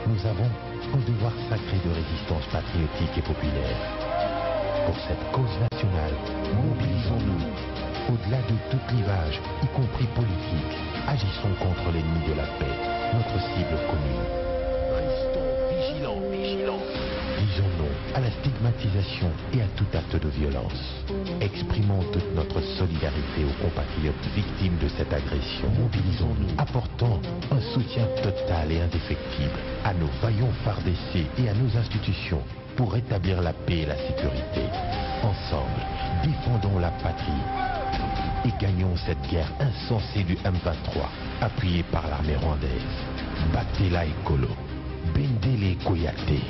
Nous avons un devoir sacré de résistance patriotique et populaire. Pour cette cause nationale, mobilisons-nous. Au-delà de tout clivage, y compris politique, agissons contre l'ennemi de la paix, notre cible commune. Restons vigilants. Disons non à la stigmatisation et à tout acte de violence. Exprimons toute notre solidarité aux compatriotes victimes de cette agression. Mobilisons-nous, apportant un soutien total et indéfectible à nos vaillants FARDC et à nos institutions pour rétablir la paix et la sécurité. Ensemble, défendons la patrie et gagnons cette guerre insensée du M23, appuyée par l'armée rwandaise. Batela Ekolo, Bendele Koyate.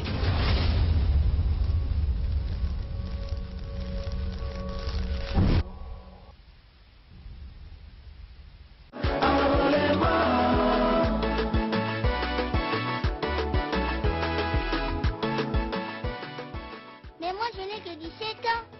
Mais moi je n'ai que 17 ans.